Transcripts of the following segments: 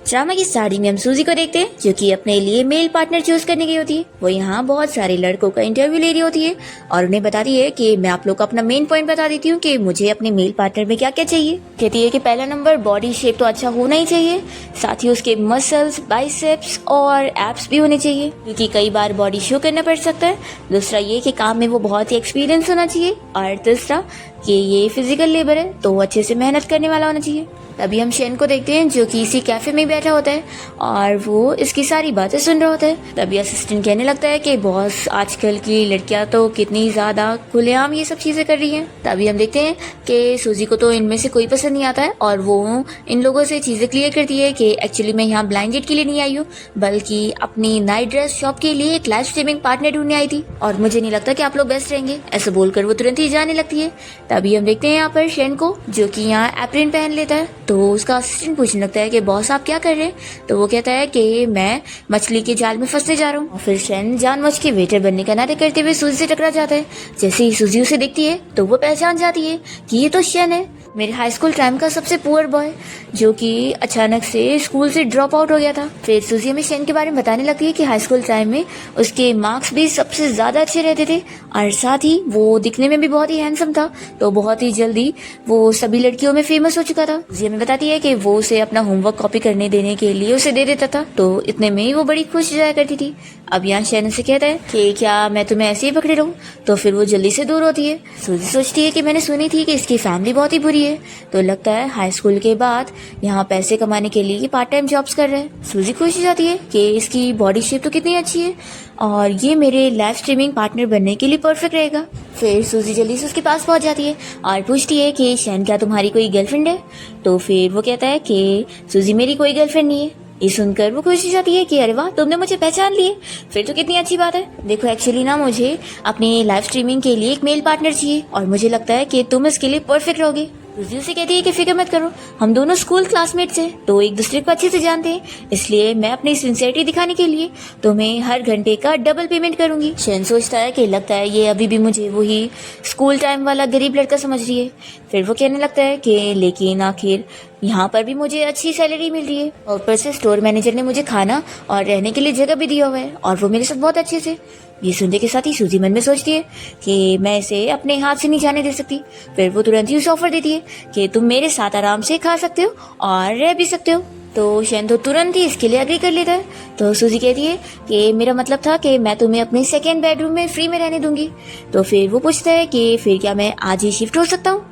Drama की starting में हम सूजी को देखते हैं जो कि अपने लिए मेल पार्टनर चूज करने गई होती है। वो यहाँ बहुत सारे लड़कों का इंटरव्यू ले रही होती है और उन्हें बताती है कि मैं आप लोग को अपना मेन पॉइंट बता देती हूँ कि मुझे अपने मेल पार्टनर में क्या क्या चाहिए। कहती है कि पहला नंबर बॉडी शेप तो अच्छा होना ही चाहिए, साथ ही उसके मसल्स, बाइसेप्स और एब्स भी होने चाहिए क्योंकि कई बार बॉडी शो करना पड़ सकता है। दूसरा ये कि काम में वो बहुत ही एक्सपीरियंस होना चाहिए और तीसरा कि ये फिजिकल लेबर है तो अच्छे से मेहनत करने वाला होना चाहिए। तभी हम शेन को देखते हैं जो कि इसी कैफे में बैठा होता है और वो इसकी सारी बातें सुन रहा होता है। तभी असिस्टेंट कहने लगता है कि बॉस आजकल की लड़कियां तो कितनी ज्यादा खुलेआम ये सब चीजें कर रही हैं। तभी हम देखते हैं कि सूजी को तो इनमें से कोई पसंद नहीं आता है और वो इन लोगों से चीजें क्लियर करती है कि एक्चुअली मैं यहाँ ब्लाइंड डेट के लिए नहीं आई हूँ बल्कि अपनी नाइट ड्रेस शॉप के लिए एक लाइव स्ट्रीमिंग पार्टनर ढूंढने आई थी और मुझे नहीं लगता कि आप लोग बेस्ट रहेंगे। ऐसा बोलकर वो तुरंत ही जाने लगती है। तभी हम देखते हैं यहाँ पर शेन को जो कि यहाँ एप्रिन पहन लेता है तो उसका असिस्टेंट पूछने लगता है कि बॉस आप क्या कर रहे हैं। तो वो कहता है कि मैं मछली के जाल में फंसने जा रहा हूँ। फिर शेन जानबूझ के वेटर बनने का नाटक करते हुए सूजी से टकरा जाता है। जैसे ही सूजी उसे देखती है तो वो पहचान जाती है कि ये तो शेन है, मेरे हाई स्कूल टाइम का सबसे पुअर बॉय जो कि अचानक से स्कूल से ड्रॉप आउट हो गया था। फिर सूजी हमें शेन के बारे में बताने लगती है कि हाई स्कूल टाइम में उसके मार्क्स भी सबसे ज्यादा अच्छे रहते थे और साथ ही वो दिखने में भी बहुत ही हैंडसम था तो बहुत ही जल्दी वो सभी लड़कियों में फेमस हो चुका था। सूजी हमें बताती है कि वो उसे अपना होमवर्क कॉपी करने देने के लिए उसे दे देता था तो इतने में ही वो बड़ी खुश जाया करती थी। अब यहाँ शेन से कहता है कि क्या मैं तुम्हें ऐसे ही पकड़े रहूं, तो फिर वो जल्दी से दूर होती है। सूजी सोचती है कि मैंने सुनी थी कि इसकी फैमिली बहुत ही बुरी है तो लगता है हाई स्कूल के बाद यहाँ पैसे कमाने के लिए पार्ट टाइम जॉब्स कर रहे हैं। सूजी खुश हो जाती है कि इसकी बॉडी शेप तो कितनी अच्छी है और ये मेरे लाइव स्ट्रीमिंग पार्टनर बनने के लिए परफेक्ट रहेगा। फिर सूजी जल्दी से उसके पास पहुंच जाती है और पूछती है कि शेन क्या तुम्हारी कोई गर्लफ्रेंड है। तो फिर वो कहता है कि सूजी मेरी कोई गर्लफ्रेंड नहीं है। ये सुनकर वो खुश हो जाती है कि अरे वाह तुमने मुझे पहचान लिए, फिर तो कितनी अच्छी बात है। देखो एक्चुअली ना मुझे अपनी लाइव स्ट्रीमिंग के लिए एक मेल पार्टनर चाहिए और मुझे लगता है कि तुम इसके लिए परफेक्ट रहोगे। सूजी उसे कहती है कि फिक्र मत करो, हम दोनों स्कूल क्लासमेट्स हैं तो एक दूसरे को अच्छे से जानते हैं, इसलिए मैं अपनी सिंसियरिटी दिखाने के लिए तुम्हें हर घंटे का डबल पेमेंट करूंगी। शेन सोचता है कि लगता है ये अभी भी मुझे वही स्कूल टाइम वाला गरीब लड़का समझ रही है। फिर वो कहने लगता है कि लेकिन आखिर यहाँ पर भी मुझे अच्छी सैलरी मिल रही है और ऊपर से स्टोर मैनेजर ने मुझे खाना और रहने के लिए जगह भी दिया हुआ है और वो मेरे साथ बहुत अच्छे से। ये सुनने के साथ ही सूजी मन में सोचती है कि मैं इसे अपने हाथ से नहीं जाने दे सकती। फिर वो तुरंत ही उसे ऑफर देती है कि तुम मेरे साथ आराम से खा सकते हो और रह भी सकते हो। तो शेन तो तुरंत ही इसके लिए एग्री कर लेता है। तो सूजी कहती है कि मेरा मतलब था कि मैं तुम्हें अपने सेकेंड बेडरूम में फ्री में रहने दूंगी। तो फिर वो पूछता है कि फिर क्या मैं आज ही शिफ्ट हो सकता हूँ।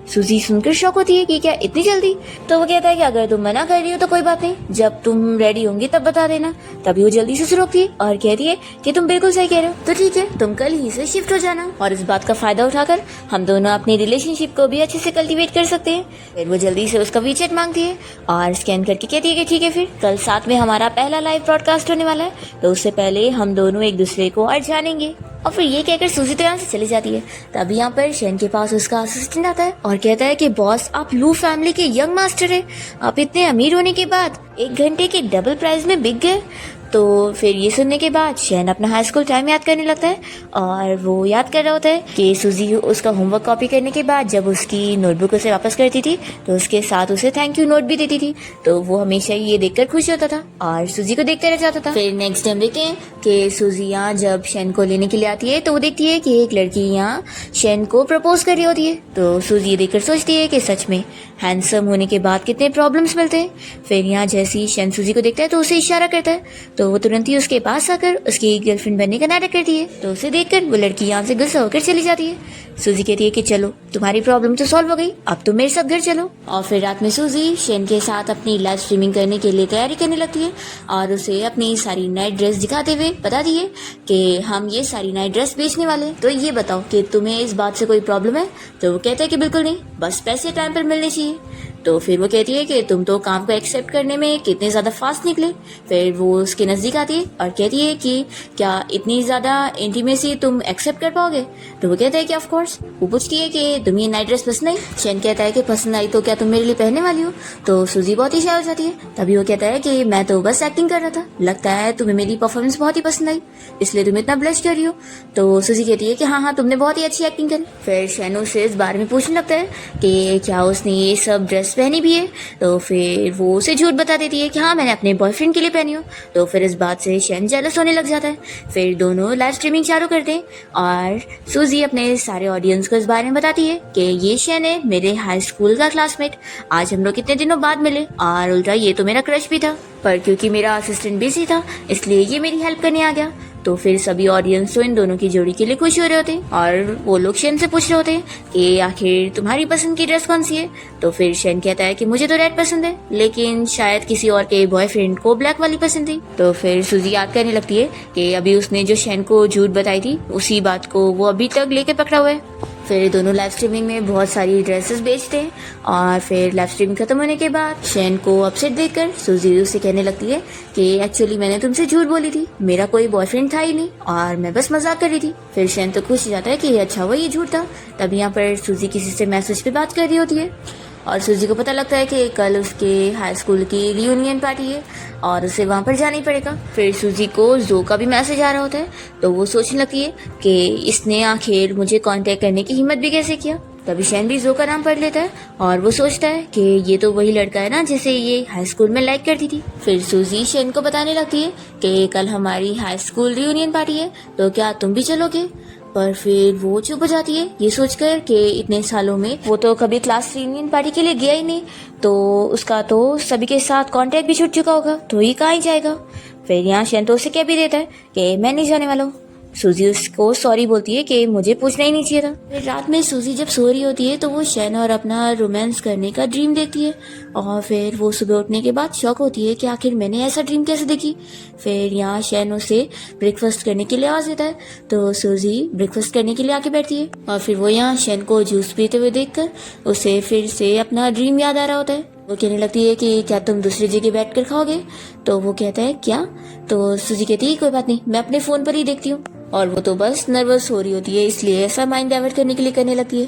सूजी सुनकर शॉक होती है कि क्या इतनी जल्दी। तो वो कहता है कि अगर तुम मना कर रही हो तो कोई बात नहीं, जब तुम रेडी होंगी तब बता देना। तभी वो जल्दी से उसे रोकती है और कहती है कि तुम बिल्कुल सही कह रहे हो, तो ठीक है तुम कल ही से शिफ्ट हो जाना और इस बात का फायदा उठाकर हम दोनों अपनी रिलेशनशिप को भी अच्छे से कल्टीवेट कर सकते हैं। फिर वो जल्दी से उसका वीचेट मांगती है और स्कैन करके कहती है कि ठीक है फिर कल साथ में हमारा पहला लाइव ब्रॉडकास्ट होने वाला है तो उससे पहले हम दोनों एक दूसरे को और जानेंगे। और फिर ये कहकर सूजी तो यहाँ से चली जाती है। तभी यहाँ पर शेन के पास उसका असिस्टेंट आता है और कहता है कि बॉस आप लू फैमिली के यंग मास्टर है, आप इतने अमीर होने के बाद 1 घंटे के डबल प्राइस में बिक गए। तो फिर ये सुनने के बाद शेन अपना हाई स्कूल टाइम याद करने लगता है और वो याद कर रहा होता है कि सूजी उसका होमवर्क कॉपी करने के बाद जब उसकी नोटबुक उसे वापस करती थी तो उसके साथ उसे थैंक यू नोट भी देती थी। तो वो हमेशा ये देखकर खुश होता था और सूजी को देखते रह जाता था। फिर नेक्स्ट टाइम देखते हैं कि सूजी यहाँ जब शेन को लेने के लिए आती है तो वो देखती है कि एक लड़की यहाँ शेन को प्रपोज कर रही होती है। तो सूजी देखकर सोचती है कि सच में हैंडसम होने के बाद कितने प्रॉब्लम्स मिलते हैं। फिर यहाँ जैसे ही शेन सूजी को देखता है तो उसे इशारा करता है तो वो तुरंत ही उसके पास आकर उसकी गर्लफ्रेंड बनने का नाटक करती है। तो उसे देखकर वो लड़की यहाँ से गुस्सा होकर चली जाती है। सूजी कहती है कि चलो तुम्हारी प्रॉब्लम तो सॉल्व हो गई, अब तुम मेरे साथ घर चलो। और फिर रात में सूजी शेन के साथ अपनी लाइव स्ट्रीमिंग करने के लिए तैयारी करने लगती है और उसे अपनी सारी नाइट ड्रेस दिखाते हुए बताती है कि हम ये सारी नाइट ड्रेस बेचने वाले हैं, तो ये बताओ कि तुम्हें इस बात से कोई प्रॉब्लम है। तो वो कहता है कि बिल्कुल नहीं, बस पैसे टाइम पर मिलने चाहिए। तो फिर वो कहती है कि तुम तो काम को एक्सेप्ट करने में कितने ज्यादा फास्ट निकले। फिर वो उसके नजदीक आती है और कहती है कि क्या इतनी ज्यादा इंटीमेसी तुम एक्सेप्ट कर पाओगे। तो वो कहता है कि ऑफ कोर्स। वो पूछती है कि तुम्हें नाइट ड्रेस पसंद आई। शेन कहता है कि पसंद आई तो क्या तुम मेरे लिए पहनने वाली हो। तो सूजी बहुत ही शाय हो जाती है। तभी वो कहता है कि मैं तो बस एक्टिंग कर रहा था, लगता है तुम्हें मेरी परफॉर्मेंस बहुत ही पसंद आई इसलिए तुम इतना ब्लश कर रही हो। तो सूजी कहती है कि हाँ तुमने बहुत ही अच्छी एक्टिंग करी। फिर शेन उसे इस बारे में पूछने लगता है कि क्या उसने ये सब ड्रेस ड्रेस पहनी भी है। तो फिर वो उसे झूठ बता देती है कि हाँ मैंने अपने बॉयफ्रेंड के लिए पहनी हूँ। तो फिर इस बात से शन जेलस होने लग जाता है। फिर दोनों लाइव स्ट्रीमिंग चालू करते हैं और सूजी अपने सारे ऑडियंस को इस बारे में बताती है कि ये शन है मेरे हाई स्कूल का क्लासमेट, आज हम लोग कितने दिनों बाद मिले और उल्टा ये तो मेरा क्रश भी था, पर क्योंकि मेरा असिस्टेंट बिजी था इसलिए ये मेरी हेल्प करने आ गया। तो फिर सभी ऑडियंस तो इन दोनों की जोड़ी के लिए खुश हो रहे होते हैं और वो लोग शन से पूछ रहे होते हैं कि आखिर तुम्हारी पसंद की ड्रेस कौन सी है। तो फिर शन कहता है कि मुझे तो रेड पसंद है, लेकिन शायद किसी और के बॉयफ्रेंड को ब्लैक वाली पसंद थी। तो फिर सूजी याद करने लगती है कि अभी उसने जो शन को झूठ बताई थी उसी बात को वो अभी तक लेके पकड़ा हुआ है। फिर दोनों लाइव स्ट्रीमिंग में बहुत सारी ड्रेसेस बेचते हैं और फिर लाइव स्ट्रीमिंग खत्म होने के बाद शन को अपसेट देखकर सूजी उसे कहने लगती है कि एक्चुअली मैंने तुमसे झूठ बोली थी, मेरा कोई बॉयफ्रेंड था ही नहीं और मैं बस मजाक कर रही थी। फिर शन तो खुश हो जाता है कि अच्छा हुआ ये झूठ था। तब यहाँ पर सूजी किसी से मैसेज पे बात कर रही होती है और सूजी को पता लगता है कि कल उसके हाई स्कूल की रियूनियन पार्टी है और उसे वहाँ पर जाना ही पड़ेगा। फिर सूजी को जो का भी मैसेज आ रहा होता है तो वो सोचने लगती है कि इसने आखिर मुझे कांटेक्ट करने की हिम्मत भी कैसे किया। तभी शैन भी जो का नाम पढ़ लेता है और वो सोचता है कि ये तो वही लड़का है ना जिसे ये हाई स्कूल में लाइक करती थी। फिर सूजी शैन को बताने लगती है कि कल हमारी हाई स्कूल रियूनियन पार्टी है तो क्या तुम भी चलोगे। पर फिर वो चुप हो जाती है ये सोचकर कि इतने सालों में वो तो कभी क्लास रियूनियन पार्टी के लिए गया ही नहीं, तो उसका तो सभी के साथ कांटेक्ट भी छूट चुका होगा, तो ये कहाँ ही जाएगा। फिर यहाँ शैन तो उसे कह भी देता है कि मैं नहीं जाने वाला हूँ। सूजी उसको सॉरी बोलती है कि मुझे पूछना ही नहीं चाहिए था। फिर रात में सूजी जब सो रही होती है तो वो शैन और अपना रोमांस करने का ड्रीम देखती है और फिर वो सुबह उठने के बाद शॉक होती है कि आखिर मैंने ऐसा ड्रीम कैसे देखी। फिर यहाँ शैन उसे ब्रेकफास्ट करने के लिए आवाज देता है तो सूजी ब्रेकफास्ट करने के लिए आके बैठती है और फिर वो यहाँ शैन को जूस पीते हुए देखकर उसे फिर से अपना ड्रीम याद आ रहा होता है। वो कहने लगती है कि क्या तुम दूसरी जगह बैठकर खाओगे। तो वो कहता है क्या। तो सूजी कहती है कोई बात नहीं, मैं अपने फोन पर ही देखती हूँ। और वो तो बस नर्वस हो रही होती है इसलिए ऐसा माइंड डाइवर्ट करने के लिए करने लगती है।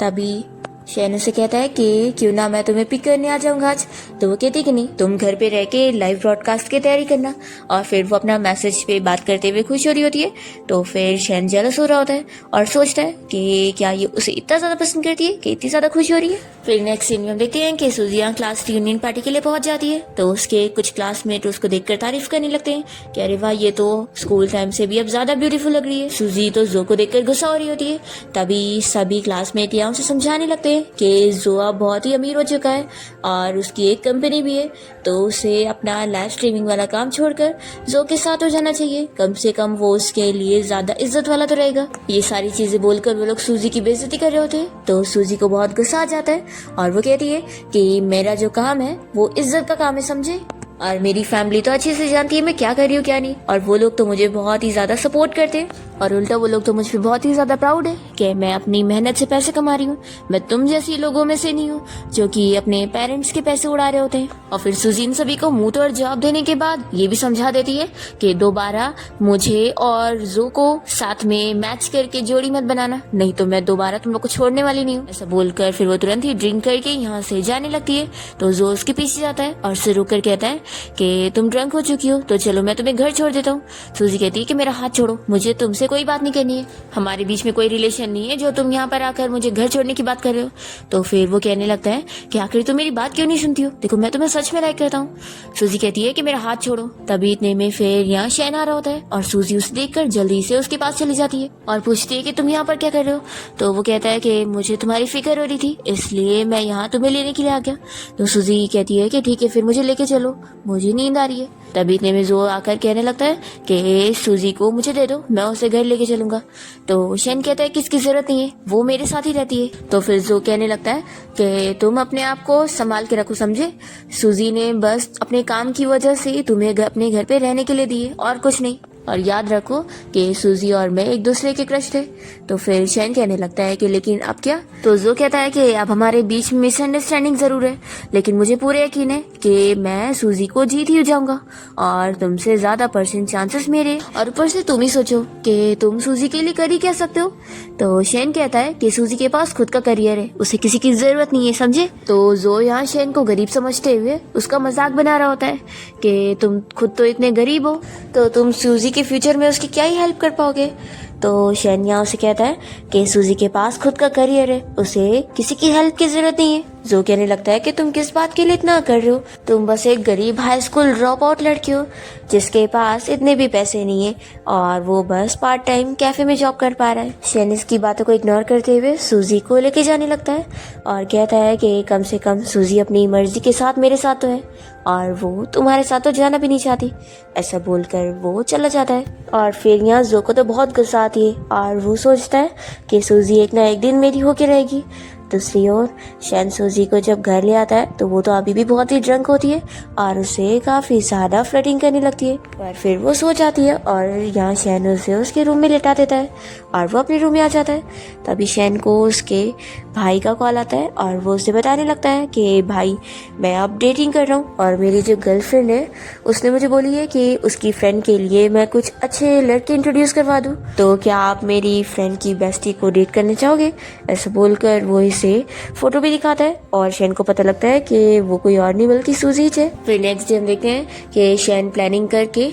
तभी शैन से कहता है कि क्यों ना मैं तुम्हें पिक करने आ जाऊंगा आज। तो वो कहती है कि नहीं, तुम घर पे रह के लाइव ब्रॉडकास्ट की तैयारी करना। और फिर वो अपना मैसेज पे बात करते हुए खुश हो रही होती है। तो फिर शैन जेलस हो रहा होता है और सोचता है कि क्या ये उसे इतना ज्यादा पसंद करती है कि इतनी ज्यादा खुश हो रही है। फिर नेक्स्ट सीन में हम देखते हैं कि सूजी यहाँ क्लास रियूनियन पार्टी के लिए पहुंच जाती है तो उसके कुछ क्लासमेट उसको देखकर तारीफ करने लगते हैं कि अरे वाह ये तो स्कूल टाइम से भी अब ज्यादा ब्यूटीफुल लग रही है। सूजी तो जो को देखकर गुस्सा हो रही होती है। तभी सभी क्लासमेट यहाँ उसे समझाने लगते हैं कि जो अब बहुत ही अमीर हो चुका है और उसकी एक कंपनी भी है, तो उसे अपना लाइव स्ट्रीमिंग वाला काम छोड़कर जो के साथ हो जाना चाहिए, कम से कम वो उसके लिए ज्यादा इज्जत वाला तो रहेगा। ये सारी चीजें बोलकर वो लोग सूजी की बेइज्जती कर रहे होते हैं। तो सूजी को बहुत गुस्सा आ जाता है और वो कहती है कि मेरा जो काम है वो इज्जत का काम है, समझे, और मेरी फैमिली तो अच्छे से जानती है मैं क्या कर रही हूँ क्या नहीं, और वो लोग तो मुझे बहुत ही ज्यादा सपोर्ट करते हैं और उल्टा वो लोग तो मुझ पे बहुत ही ज्यादा प्राउड है कि मैं अपनी मेहनत से पैसे कमा रही हूँ। मैं तुम जैसी लोगों में से नहीं हूँ जो कि अपने पेरेंट्स के पैसे उड़ा रहे होते हैं। और फिर सूजी इन सभी को मुंह तोड़ जवाब देने के बाद ये भी समझा देती है कि दोबारा मुझे और जो को साथ में मैच करके जोड़ी मत बनाना, नहीं तो मैं दोबारा तुम लोग को छोड़ने वाली नहीं हूँ। ऐसा बोलकर फिर वो तुरंत ही ड्रिंक करके यहाँ से जाने लगती है। तो जो उसके पीछे जाता है और उसे रुक कर कहता है कि तुम ड्रंक हो चुकी हो तो चलो मैं तुम्हें घर छोड़ देता हूँ। सूजी कहती है कि मेरा हाथ छोड़ो, मुझे तुमसे कोई बात नहीं करनी है, हमारे बीच में कोई रिलेशन नहीं है जो तुम यहाँ पर आकर मुझे घर छोड़ने की बात कर रहे हो। तो फिर वो कहने लगता है कि आखिर तुम मेरी बात क्यों नहीं सुनती हो, देखो मैं तुम्हें सच में लाइक करता हूँ। सूजी कहती है कि मेरा हाथ छोड़ो। तभी इतने में फिर यहाँ शैन आ रहा होता है और सूजी उसे देखकर जल्दी से उसके पास चली जाती है और पूछती है कि तुम यहाँ पर क्या कर रहे हो। तो वो कहता है कि मुझे तुम्हारी फिक्र हो रही थी इसलिए मैं यहाँ तुम्हें लेने के लिए आ गया। तो सूजी कहती है कि ठीक है फिर मुझे लेके चलो, मुझे नींद आ रही है। तभी इतने में जो आकर कहने लगता है कि सूजी को मुझे दे दो, मैं उसे घर लेके चलूंगा। तो शैन कहता है कि इसकी जरूरत नहीं है, वो मेरे साथ ही रहती है। तो फिर जो कहने लगता है कि तुम अपने आप को संभाल के रखो, समझे, सूजी ने बस अपने काम की वजह से तुम्हें अपने घर पे रहने के लिए दी है और कुछ नहीं, और याद रखो कि सूजी और मैं एक दूसरे के क्रश थे। तो फिर शैन कहने लगता है कि लेकिन अब क्या। तो जो कहता है कि अब हमारे बीच मिसअंडरस्टैंडिंग जरूर है लेकिन मुझे पूरे यकीन है कि मैं सूजी को जीत ही जाऊंगा और तुमसे ज्यादा % चांसेस मेरे, और ऊपर से तुम ही सोचो कि तुम सूजी के लिए कर ही क्या सकते हो। तो शैन कहता है कि सूजी के पास खुद का करियर है, उसे किसी की जरूरत नहीं है, समझे। तो जो यहाँ शैन को गरीब समझते हुए उसका मजाक बना रहा होता है कि तुम खुद तो इतने गरीब हो तो तुम सूजी के फ्यूचर में उसकी क्या ही हेल्प कर पाओगे। तो शैन यहाँ उसे कहता है कि सूजी के पास खुद का करियर है, उसे किसी की हेल्प की जरूरत नहीं है। जो कहने लगता है कि तुम किस बात के लिए इतना कर रहे हो, तुम बस एक गरीब हाई स्कूल ड्रॉप आउट लड़की हो जिसके पास इतने भी पैसे नहीं है और वो बस पार्ट टाइम कैफे में जॉब कर पा रहा है। शैन इसकी बातों को इग्नोर करते हुए सूजी को लेके जाने लगता है और कहता है कि कम से कम सूजी अपनी मर्जी के साथ मेरे साथ तो है और वो तुम्हारे साथ तो जाना भी नहीं चाहती। ऐसा बोलकर वो चला जाता है और फिर यहाँ जो को तो बहुत गुस्सा आती है और वो सोचता है कि सूजी एक ना एक दिन मेरी होके रहेगी। दूसरी ओर शैन सूजी को जब घर ले आता है तो वो तो अभी भी बहुत ही ड्रंक होती है और उसे काफ़ी ज़्यादा फ्लर्टिंग करने लगती है, पर फिर वो सो जाती है और यहाँ शैन उसे उसके रूम में लेटा देता है और वो अपने रूम में आ जाता है। तभी शैन को उसके भाई का कॉल आता है और वो उसे बताने लगता है कि भाई मैं अब डेटिंग कर रहा हूँ और मेरी जो गर्लफ्रेंड है उसने मुझे बोली है कि उसकी फ्रेंड के लिए मैं कुछ अच्छे लड़के इंट्रोड्यूस करवा दूँ, तो क्या आप मेरी फ्रेंड की बेस्टी को डेट करना चाहोगे। ऐसा बोलकर वो इसे फोटो भी दिखाता है और शैन को पता लगता है कि वो कोई और नहीं बल्कि सूजी है। फिर नेक्स्ट डे हम देखते हैं कि शैन प्लानिंग करके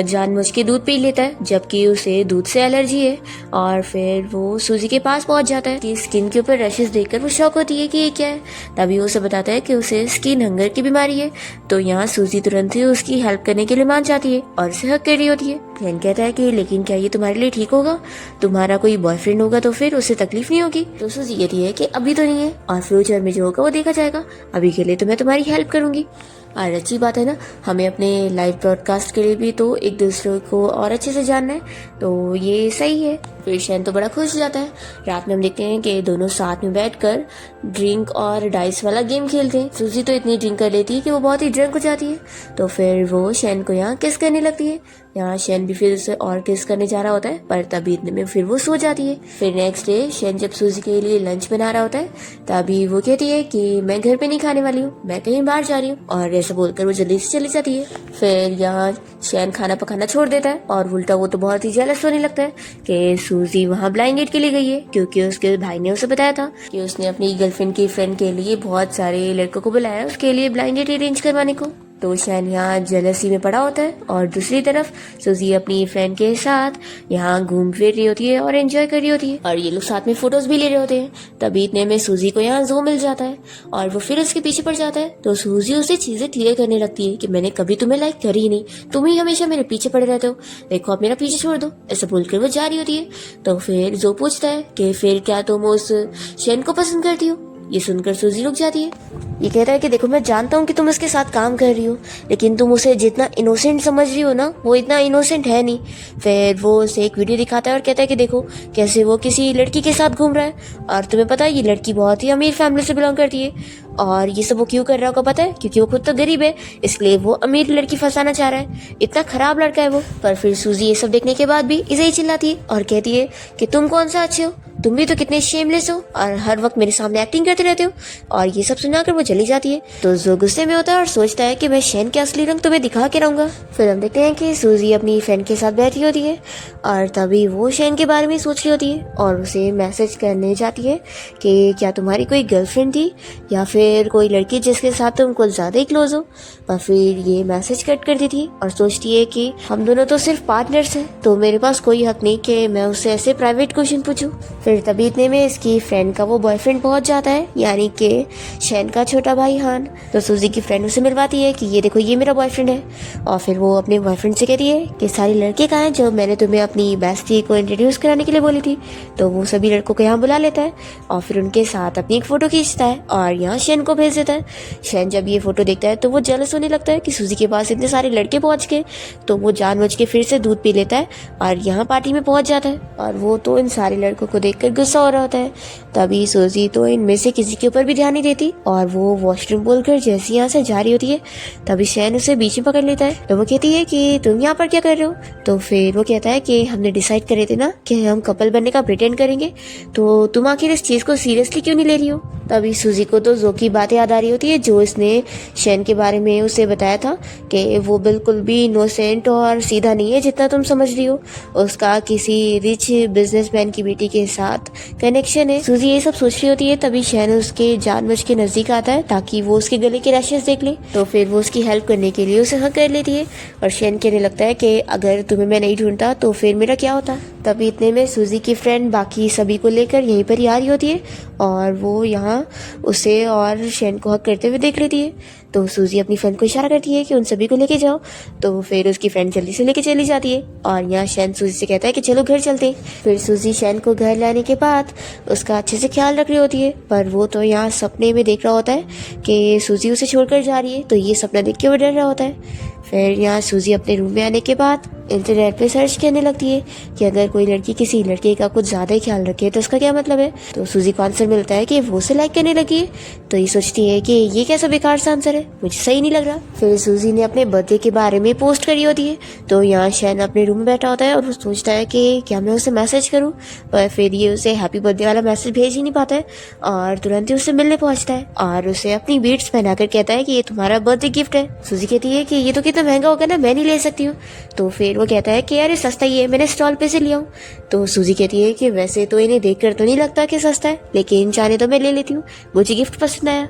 जानबूझ के दूध पी लेता है जबकि उसे दूध से एलर्जी है और फिर वो सूजी के पास पहुंच जाता है कि स्किन के ऊपर रैशेस देखकर वो शॉक होती है कि ये क्या है। तभी वो उसे बताता है कि उसे स्किन हंगर की बीमारी है। तो यहाँ सूजी तुरंत ही उसकी हेल्प करने के लिए मान जाती है और उसे हक कर रही होती है। शैन कहता है कि लेकिन क्या ये तुम्हारे लिए ठीक होगा, तुम्हारा कोई बॉयफ्रेंड होगा तो फिर उसे तकलीफ नहीं होगी। तो सूजी कहती है कि अभी तो नहीं है और फ्यूचर में जो होगा वो देखा जाएगा, अभी के लिए तो मैं तुम्हारी हेल्प करूंगी। और अच्छी बात है ना, हमें अपने लाइव ब्रॉडकास्ट के लिए भी तो एक दूसरे को और अच्छे से जानना है, तो ये सही है। फिर शैन तो बड़ा खुश हो जाता है। रात में हम देखते हैं कि दोनों साथ में बैठकर ड्रिंक और डाइस वाला गेम खेलते हैं। सूजी तो इतनी ड्रिंक कर लेती है कि वो बहुत ही ड्रंक हो जाती है, तो फिर वो शैन को यहाँ किस करने लगती है। यहाँ शैन भी फिर उसे और किस करने जा रहा होता है पर तभी इतने में फिर वो सो जाती है। फिर नेक्स्ट डे शैन जब सूजी के लिए लंच बना रहा होता है तभी वो कहती है कि मैं घर पे नहीं खाने वाली हूँ, मैं कहीं बाहर जा रही हूँ, और ऐसा बोलकर वो जल्दी से चली जाती है। फिर यहाँ शैन खाना पकाना छोड़ देता है और उल्टा वो तो बहुत ही जेलस होने लगता है कि सूजी वहाँ ब्लाइंड डेट के लिए गई है क्योंकि उसके भाई ने उसे बताया था कि उसने अपनी गर्लफ्रेंड की फ्रेंड के लिए बहुत सारे लड़कों को बुलाया उसके लिए ब्लाइंड डेट अरेंज करवाने को। तो शैन यहाँ जेलसी में पड़ा होता है और दूसरी तरफ सूजी अपनी फ्रेंड के साथ यहाँ घूम फिर रही होती है और एंजॉय कर रही होती है और ये लोग साथ में फोटोज भी ले रहे होते हैं। तभी इतने में सूजी को यहाँ जो मिल जाता है और वो फिर उसके पीछे पड़ जाता है। तो सूजी उसे चीजें क्लियर करने लगती है कि मैंने कभी तुम्हें लाइक करी ही नहीं, तुम ही हमेशा मेरे पीछे पड़े रहते हो, देखो अब मेरा पीछे छोड़ दो। ऐसा बोलकर वो जा रही होती है। तो फिर जो पूछता है कि फिर क्या तुम उस शैन को पसंद करती हो। ये सुनकर सूजी रुक जाती है। ये कहता है कि देखो मैं जानता हूँ कि तुम उसके साथ काम कर रही हो, लेकिन तुम उसे जितना इनोसेंट समझ रही हो ना वो इतना इनोसेंट है नहीं। फिर वो उसे एक वीडियो दिखाता है और कहता है कि देखो कैसे वो किसी लड़की के साथ घूम रहा है और तुम्हें पता है ये लड़की बहुत ही अमीर फैमिली से बिलोंग करती है और ये सब वो क्यों कर रहा होगा पता है, क्योंकि वो खुद तो गरीब है इसलिए वो अमीर लड़की फंसाना चाह रहा है, इतना खराब लड़का है वो। पर फिर सूजी ये सब देखने के बाद भी इसे ही चिल्लाती है और कहती है कि तुम कौन सा अच्छे हो, तुम भी तो कितने शेमलेस हो और हर वक्त मेरे सामने एक्टिंग करते रहते हो। और ये सब सुनाकर वो चली जाती है। तो जो गुस्से में होता है और सोचता है कि मैं शैन के असली रंग तुम्हें दिखा के रहूंगा। फिर हम देखते हैं कि सूजी अपनी फ्रेंड के साथ बैठी होती है और तभी वो शैन के बारे में सोच रही होती है और उसे मैसेज करने जाती है कि क्या तुम्हारी कोई गर्लफ्रेंड थी या फिर कोई लड़की जिसके साथ तुम कुछ ज्यादा ही क्लोज हो। पर फिर ये मैसेज कट कर देती है और सोचती है कि हम दोनों तो सिर्फ पार्टनर्स हैं, तो मेरे पास कोई हक नहीं कि मैं उससे ऐसे प्राइवेट क्वेश्चन पूछूं। फिर तभी इतने में इसकी फ्रेंड का वो बॉयफ्रेंड पहुंच जाता है, यानी कि शैन का छोटा भाई हान। तो सूजी की फ्रेंड उसे मिलवाती है कि ये देखो ये मेरा बॉयफ्रेंड है और फिर वो अपने बॉयफ्रेंड से कहती है कि सारे लड़के कहाँ हैं जो मैंने तुम्हें अपनी बेस्टी को इंट्रोड्यूस कराने के लिए बोली थी। तो वो सभी लड़कों को यहाँ बुला लेता है और फिर उनके साथ अपनी एक फोटो खींचता है और यहाँ शैन को भेज देता है। शैन जब ये फोटो देखता है तो वो जेलस होने लगता है कि सूजी के पास इतने सारे लड़के पहुंच गए, तो वो जानबूझ के फिर से दूध पी लेता है और यहाँ पार्टी में पहुंच जाता है और वो तो इन सारे लड़कों को देखकर गुस्सा हो रहा होता है। तभी सूजी तो इनमें से किसी के ऊपर भी ध्यान नहीं देती और वो वॉशरूम बोलकर जैसे यहाँ से जा रही होती है तभी शैन उसे बीच में पकड़ लेता है। तो वो कहती है कि तुम यहाँ पर क्या कर रहे हो। तो फिर वो कहता है कि हमने डिसाइड करे थे ना कि हम कपल बनने का प्रिटेंड करेंगे, तो तुम आखिर इस चीज को सीरियसली क्यों नहीं ले रही हो। तभी सूजी को तो जो की बातें याद आ रही होती है जो इसने शैन के बारे में उसे बताया था कि वो बिल्कुल भी इनोसेंट और सीधा नहीं है जितना तुम समझ रही हो, उसका किसी रिच बिजनेसमैन की बेटी के साथ कनेक्शन है। सूजी ये सब सोच रही होती है तभी शैन उसके जानबूझ के नजदीक आता है ताकि वो उसके गले के रैशेस देख ले। तो फिर वो उसकी हेल्प करने के लिए उसे हक कर लेती है और शैन कहने लगता है कि अगर तुम्हें मैं नहीं ढूंढता तो फिर मेरा क्या होता। तभी इतने में सूजी की फ्रेंड बाकी सभी को लेकर यहीं पर ही आ रही होती है और वो यहाँ उसे और शैन को हक करते हुए देख लेती है। तो सूजी अपनी फ्रेंड को इशारा करती है कि उन सभी को लेके जाओ। तो फिर उसकी फ्रेंड जल्दी से लेके चली जाती है और यहाँ शैन सूजी से कहता है कि चलो घर चलते हैं। फिर सूजी शैन को घर लाने के बाद उसका अच्छे से ख्याल रख रही होती है, पर वो तो यहाँ सपने में देख रहा होता है कि सूजी उसे छोड़कर जा रही है। तो ये सपना देख के वो डर रहा होता है। फिर यहाँ सूजी अपने रूम में आने के बाद इंटरनेट पे सर्च करने लगती है कि अगर कोई लड़की किसी लड़के का कुछ ज़्यादा ही ख्याल रखे तो उसका क्या मतलब है। तो सूजी को आंसर मिलता है कि वो उसे लाइक करने लगी है। तो ये सोचती है कि ये कैसा बेकार सा आंसर है, मुझे सही नहीं लग रहा। फिर सूजी ने अपने बर्थडे के बारे में पोस्ट करी होती है। तो यहाँ शैन अपने रूम में बैठा होता है और वो सोचता है कि क्या मैं उसे मैसेज करूँ, पर फिर ये उसे हैप्पी बर्थडे वाला मैसेज भेज ही नहीं पाता है और तुरंत ही उससे मिलने पहुँचता है और उसे अपनी बीट्स पहनाकर कहता है कि ये तुम्हारा बर्थडे गिफ्ट है। सूजी कहती है कि ये तो कितना महंगा होगा ना, मैं नहीं ले सकती हूँ। तो फिर वो कहता है कि यार सस्ता ही है, मैंने स्टॉल पे से लिया हूँ। तो सूजी कहती है कि वैसे तो इन्हें देखकर तो नहीं लगता कि सस्ता है, लेकिन चाहे तो मैं ले लेती हूँ, मुझे गिफ्ट पसंद आया।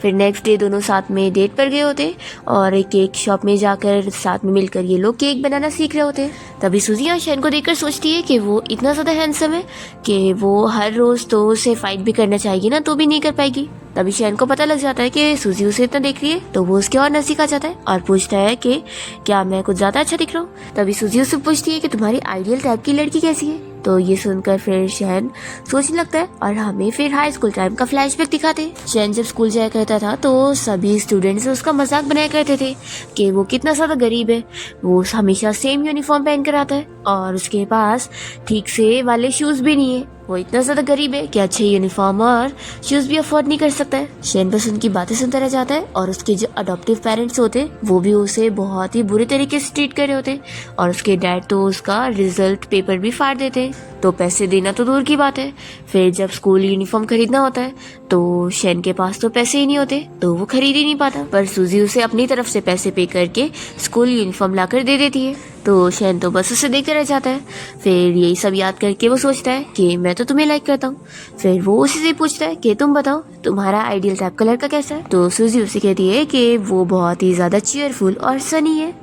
फिर नेक्स्ट डे दोनों साथ में डेट पर गए होते और एक केक शॉप में जाकर साथ में मिलकर ये लोग केक बनाना सीख रहे होते। तभी सूजी यहाँ शैन को देखकर सोचती है कि वो इतना ज़्यादा हैंडसम है कि वो हर रोज़ तो उसे फाइट भी करना चाहेगी ना, तो भी नहीं कर पाएगी। तभी शैन को पता लग जाता है कि सूजी उसे इतना देख रही है, तो वो उसके और नज़दीक आ जाता है और पूछता है कि क्या मैं कुछ ज़्यादा अच्छा दिख रहा हूँ। तभी सूजी उससे पूछती है कि तुम्हारी आइडियल टाइप की लड़की कैसी है। तो ये सुनकर फिर शैन सोचने लगता है और हमें फिर हाई स्कूल टाइम का फ्लैशबैक दिखाते हैं। शैन जब स्कूल जाया करता था तो सभी स्टूडेंट्स उसका मजाक बनाया करते थे कि वो कितना ज़्यादा गरीब है, वो हमेशा सेम यूनिफॉर्म पहन कर आता है और उसके पास ठीक से वाले शूज़ भी नहीं है। वो इतना ज़्यादा गरीब है कि अच्छे यूनिफॉर्म और शूज़ भी अफोर्ड नहीं कर सकता है। शैन बस उनकी बातें सुनता रह जाता है और उसके जो अडॉप्टिव पेरेंट्स होते हैं वो भी उसे बहुत ही बुरे तरीके से ट्रीट कर रहे होते हैं और उसके डैड तो उसका रिजल्ट पेपर भी फाड़ देते हैं। तो पैसे देना तो दूर की बात है, फिर जब स्कूल यूनिफॉर्म खरीदना होता है तो शैन के पास तो पैसे ही नहीं होते, तो वो खरीद ही नहीं पाता। पर सूजी उसे अपनी तरफ से पैसे पे करके स्कूल यूनिफॉर्म लाकर दे देती है। तो शैन तो बस उसे देखते रह जाता है। फिर यही सब याद करके वो सोचता है कि मैं तो तुम्हें लाइक करता हूँ। फिर वो उसी से पूछता है कि तुम बताओ तुम्हारा आइडियल टाइप का लड़का कैसा है। तो सूजी उसे कहती है कि वो बहुत ही ज़्यादा चीयरफुल और सनी है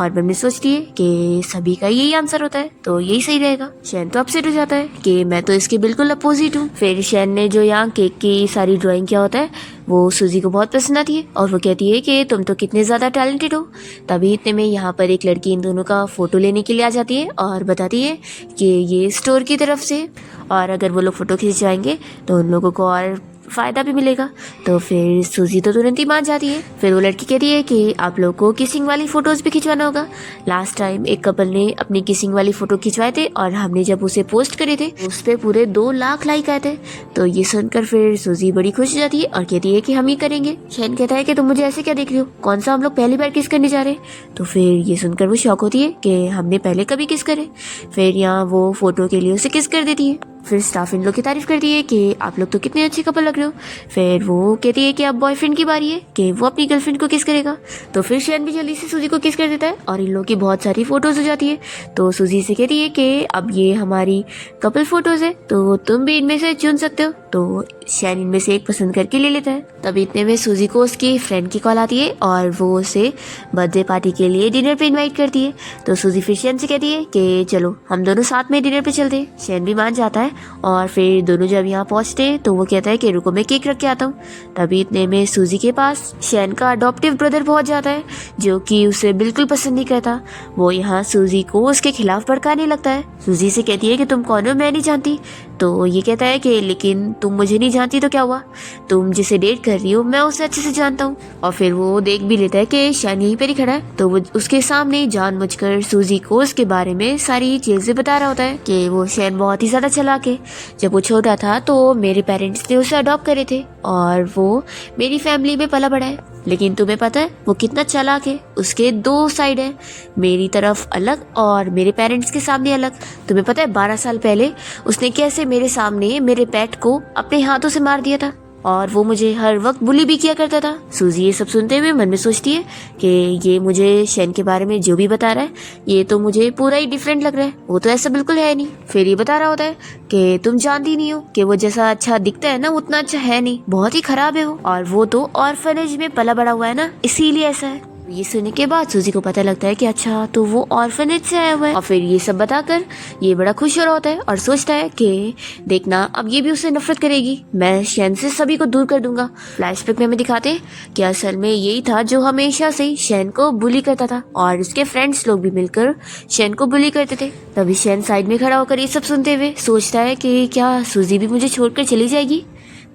और मम्मी सोचती है कि सभी का यही आंसर होता है तो यही सही रहेगा। शैन तो अपसेट हो जाता है कि मैं तो इसके बिल्कुल अपोजिट हूँ। फिर शैन ने जो यहाँ केक की सारी ड्राइंग किया होता है वो सूजी को बहुत पसंद आती है और वो कहती है कि तुम तो कितने ज़्यादा टैलेंटेड हो। तभी इतने में यहाँ पर एक लड़की इन दोनों का फ़ोटो लेने के लिए आ जाती है और बताती है कि ये स्टोर की तरफ से और अगर वो लोग फ़ोटो खिंचवाएंगे तो उन लोगों को और फ़ायदा भी मिलेगा। तो फिर सूजी तो तुरंत ही मान जाती है। फिर वो लड़की कहती है कि आप लोग को किसिंग वाली फ़ोटोज़ भी खिंचवाना होगा। लास्ट टाइम एक कपल ने अपनी किसिंग वाली फ़ोटो खिंचवाए थे और हमने जब उसे पोस्ट करे थे उस पर पूरे 2 लाख लाइक आए थे। तो ये सुनकर फिर सूजी बड़ी खुश हो जाती है और कहती है कि हम ही करेंगे। शैन कहता है कि तुम मुझे ऐसे क्या देख रही हो, कौन सा हम लोग पहली बार किस करने जा रहे हैं। तो फिर ये सुनकर वो शौक होती है कि हमने पहले कभी किस करे। फिर यहाँ वो फ़ोटो के लिए उसे किस कर देती है। फिर स्टाफ इन लोग की तारीफ करती है कि आप लोग तो कितने अच्छे कपल लग रहे हो। फिर वो कहती है कि अब बॉयफ्रेंड की बारी है कि वो अपनी गर्लफ्रेंड को किस करेगा। तो फिर शैन भी जल्दी से सूजी को किस कर देता है और इन लोग की बहुत सारी फोटोज हो जाती है। तो सूजी से कहती है कि अब ये हमारी कपल फोटोज है तो तुम भी इनमें से चुन सकते हो। तो शैन इनमें से एक पसंद करके ले लेता है। तब इतने में सूजी को उसकी फ्रेंड की कॉल आती है और वो उसे बर्थडे पार्टी के लिए डिनर पे इनवाइट करती है। तो सूजी फिर शैन से कहती है कि चलो हम दोनों साथ में डिनर पे चलते हैं। शैन भी मान जाता है और फिर दोनों जब यहाँ पहुँचते तो वो कहता है कि रुको मैं केक रख के आता हूँ। तभी इतने में सूजी के पास शैन का अडॉप्टिव ब्रदर पहुँच जाता है जो कि उसे बिल्कुल पसंद नहीं करता। वो यहाँ सूजी को उसके खिलाफ भड़काने लगता है। सूजी से कहती है कि तुम कौन हो, मैं नहीं जानती। तो ये कहता है कि लेकिन तुम मुझे नहीं जानती तो क्या हुआ, तुम जिसे डेट कर रही हो मैं उसे अच्छे से जानता हूँ। और फिर वो देख भी लेता है कि शैन यहीं पर ही खड़ा है। तो वो उसके सामने जानबूझकर सूजी को उसके बारे में सारी चीजें बता रहा होता है कि वो शैन बहुत ही ज्यादा चालाक है। जब वो छोटा था तो मेरे पेरेंट्स ने उसे अडॉप्ट करे थे और वो मेरी फैमिली में पला बड़ा है। लेकिन तुम्हें पता है वो कितना चालाक है, उसके 2 साइड है, मेरी तरफ अलग और मेरे पेरेंट्स के सामने अलग। तुम्हें पता है 12 साल पहले उसने कैसे मेरे सामने मेरे पेट को अपने हाथों से मार दिया था और वो मुझे हर वक्त बुली भी किया करता था। सूजी ये सब सुनते हुए मन में सोचती है कि ये मुझे शैन के बारे में जो भी बता रहा है ये तो मुझे पूरा ही डिफरेंट लग रहा है, वो तो ऐसा बिल्कुल है नहीं। फिर ये बता रहा होता है कि तुम जानती नहीं हो कि वो जैसा अच्छा दिखता है ना उतना अच्छा है नहीं, बहुत ही खराब है वो, और वो तो ऑर्फनेज में पला बड़ा हुआ है ना, इसीलिए ऐसा है। ये सुनने के बाद सूजी को पता लगता है कि अच्छा तो वो ऑर्फनेज से आया हुआ है, और फिर ये सब बताकर ये बड़ा खुश हो रहा होता है और सोचता है कि देखना अब ये भी उससे नफरत करेगी, मैं शैन से सभी को दूर कर दूंगा। फ्लैशबैक में हमें दिखाते हैं कि असल में यही था जो हमेशा से शैन को बुली करता था और उसके फ्रेंड्स लोग भी मिलकर शैन को बुली करते थे। तभी शैन साइड में खड़ा होकर ये सब सुनते हुए सोचता है कि क्या सूजी भी मुझे छोड़कर चली जाएगी।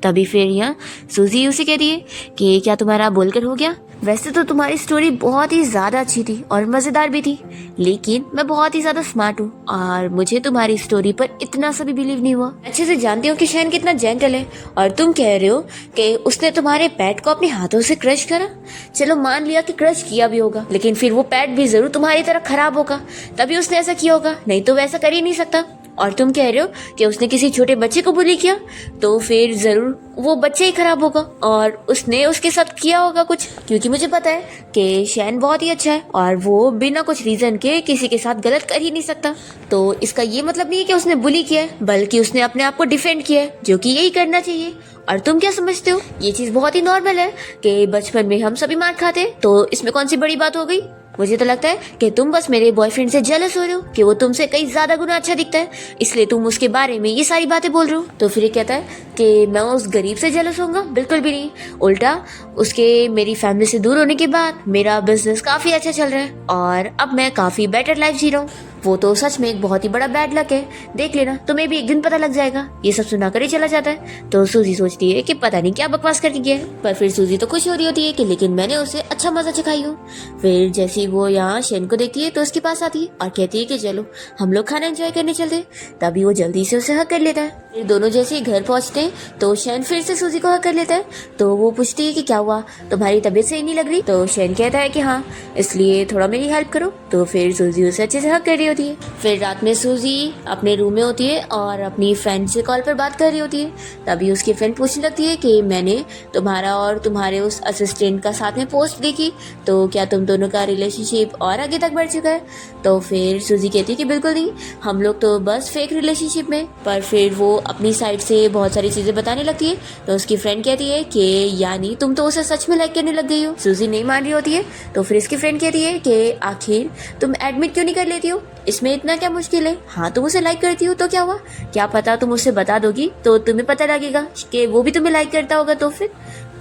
तभी फिर यहाँ सूजी उसे कहती है कि क्या तुम्हारा बोलकर हो गया? वैसे तो तुम्हारी स्टोरी बहुत ही ज़्यादा अच्छी थी और मज़ेदार भी थी, लेकिन मैं बहुत ही ज़्यादा स्मार्ट हूँ और मुझे तुम्हारी स्टोरी पर इतना सा भी बिलीव नहीं हुआ। अच्छे से जानती हूँ कि शैन कितना जेंटल है, और तुम कह रहे हो कि उसने तुम्हारे पैट को अपने हाथों से क्रश करा। चलो मान लिया कि क्रश किया भी होगा, लेकिन फिर वो पैट भी ज़रूर तुम्हारी तरह खराब होगा, तभी उसने ऐसा किया होगा, नहीं तो वैसा कर ही नहीं सकता। और तुम कह रहे हो कि उसने किसी छोटे बच्चे को बुली किया, तो फिर जरूर वो बच्चा ही खराब होगा और उसने उसके साथ किया होगा कुछ, क्योंकि मुझे पता है कि शैन बहुत ही अच्छा है और वो बिना कुछ रीजन के किसी के साथ गलत कर ही नहीं सकता। तो इसका ये मतलब नहीं है कि उसने बुली किया है, बल्कि उसने अपने आप को डिफेंड किया है, जो कि यही करना चाहिए। और तुम क्या समझते हो, ये चीज बहुत ही नॉर्मल है कि बचपन में हम सभी मार खाते, तो इसमें कौन सी बड़ी बात हो गई। मुझे तो लगता है कि तुम बस मेरे बॉयफ्रेंड से जेलस हो रहे हो कि वो तुमसे कई ज्यादा गुना अच्छा दिखता है, इसलिए तुम उसके बारे में ये सारी बातें बोल रहे हो। तो फिर ये कहता है कि मैं उस गरीब से जेलस होऊंगा? बिल्कुल भी नहीं, उल्टा उसके मेरी फैमिली से दूर होने के बाद मेरा बिजनेस काफी अच्छा चल रहा है और अब मैं काफी बेटर लाइफ जी रहा हूँ। वो तो सच में एक बहुत ही बड़ा बैड लक है, देख लेना तुम्हें भी एक दिन पता लग जाएगा। ये सब सुनाकर ही चला जाता है। तो सूजी सोचती है कि पता नहीं क्या बकवास करके गया है, पर फिर सूजी तो खुश हो रही होती है कि लेकिन मैंने उसे अच्छा मजा चखाई हूँ। फिर जैसे वो यहाँ शैन को देखती है तो उसके पास आती है और कहती है कि चलो हम लोग खाना एंजॉय करने चलते। तभी वो जल्दी से उसे हक कर लेता है। फिर दोनों जैसे घर पहुंचते हैं तो शैन फिर से सूजी को हक कर लेता है। तो वो पूछती है कि क्या हुआ, तुम्हारी तबीयत सही नहीं लग रही? तो शैन कहता है कि हाँ, इसलिए थोड़ा मेरी हेल्प करो। तो फिर सूजी उसे अच्छे से हक कर रही होती है। फिर रात में सूजी अपने रूम में होती है और अपनी फ्रेंड से कॉल पर बात कर रही होती है। तभी उसकी फ्रेंड पूछने लगती है कि मैंने तुम्हारा और तुम्हारे उस असिस्टेंट का साथ में पोस्ट देखी, तो क्या तुम दोनों का रिलेशनशिप और आगे तक बढ़ चुका है? तो फिर सूजी कहती है कि बिल्कुल नहीं, हम लोग तो बस फेक रिलेशनशिप में। पर फिर वो अपनी साइड से बहुत सारी चीजें बताने लगती है। तो उसकी फ्रेंड कहती है कि यानी तुम तो उसे सच में लाइक करने लग गई हो। सूजी नहीं मान रही होती है। तो फिर इसकी फ्रेंड कहती है कि आखिर तुम एडमिट क्यों नहीं कर लेती हो, इसमें इतना क्या मुश्किल है? हाँ, तुम उसे लाइक करती हो तो क्या हुआ, क्या पता तुम उससे बता दोगी तो तुम्हें पता लगेगा कि वो भी तुम्हें लाइक करता होगा। तो फिर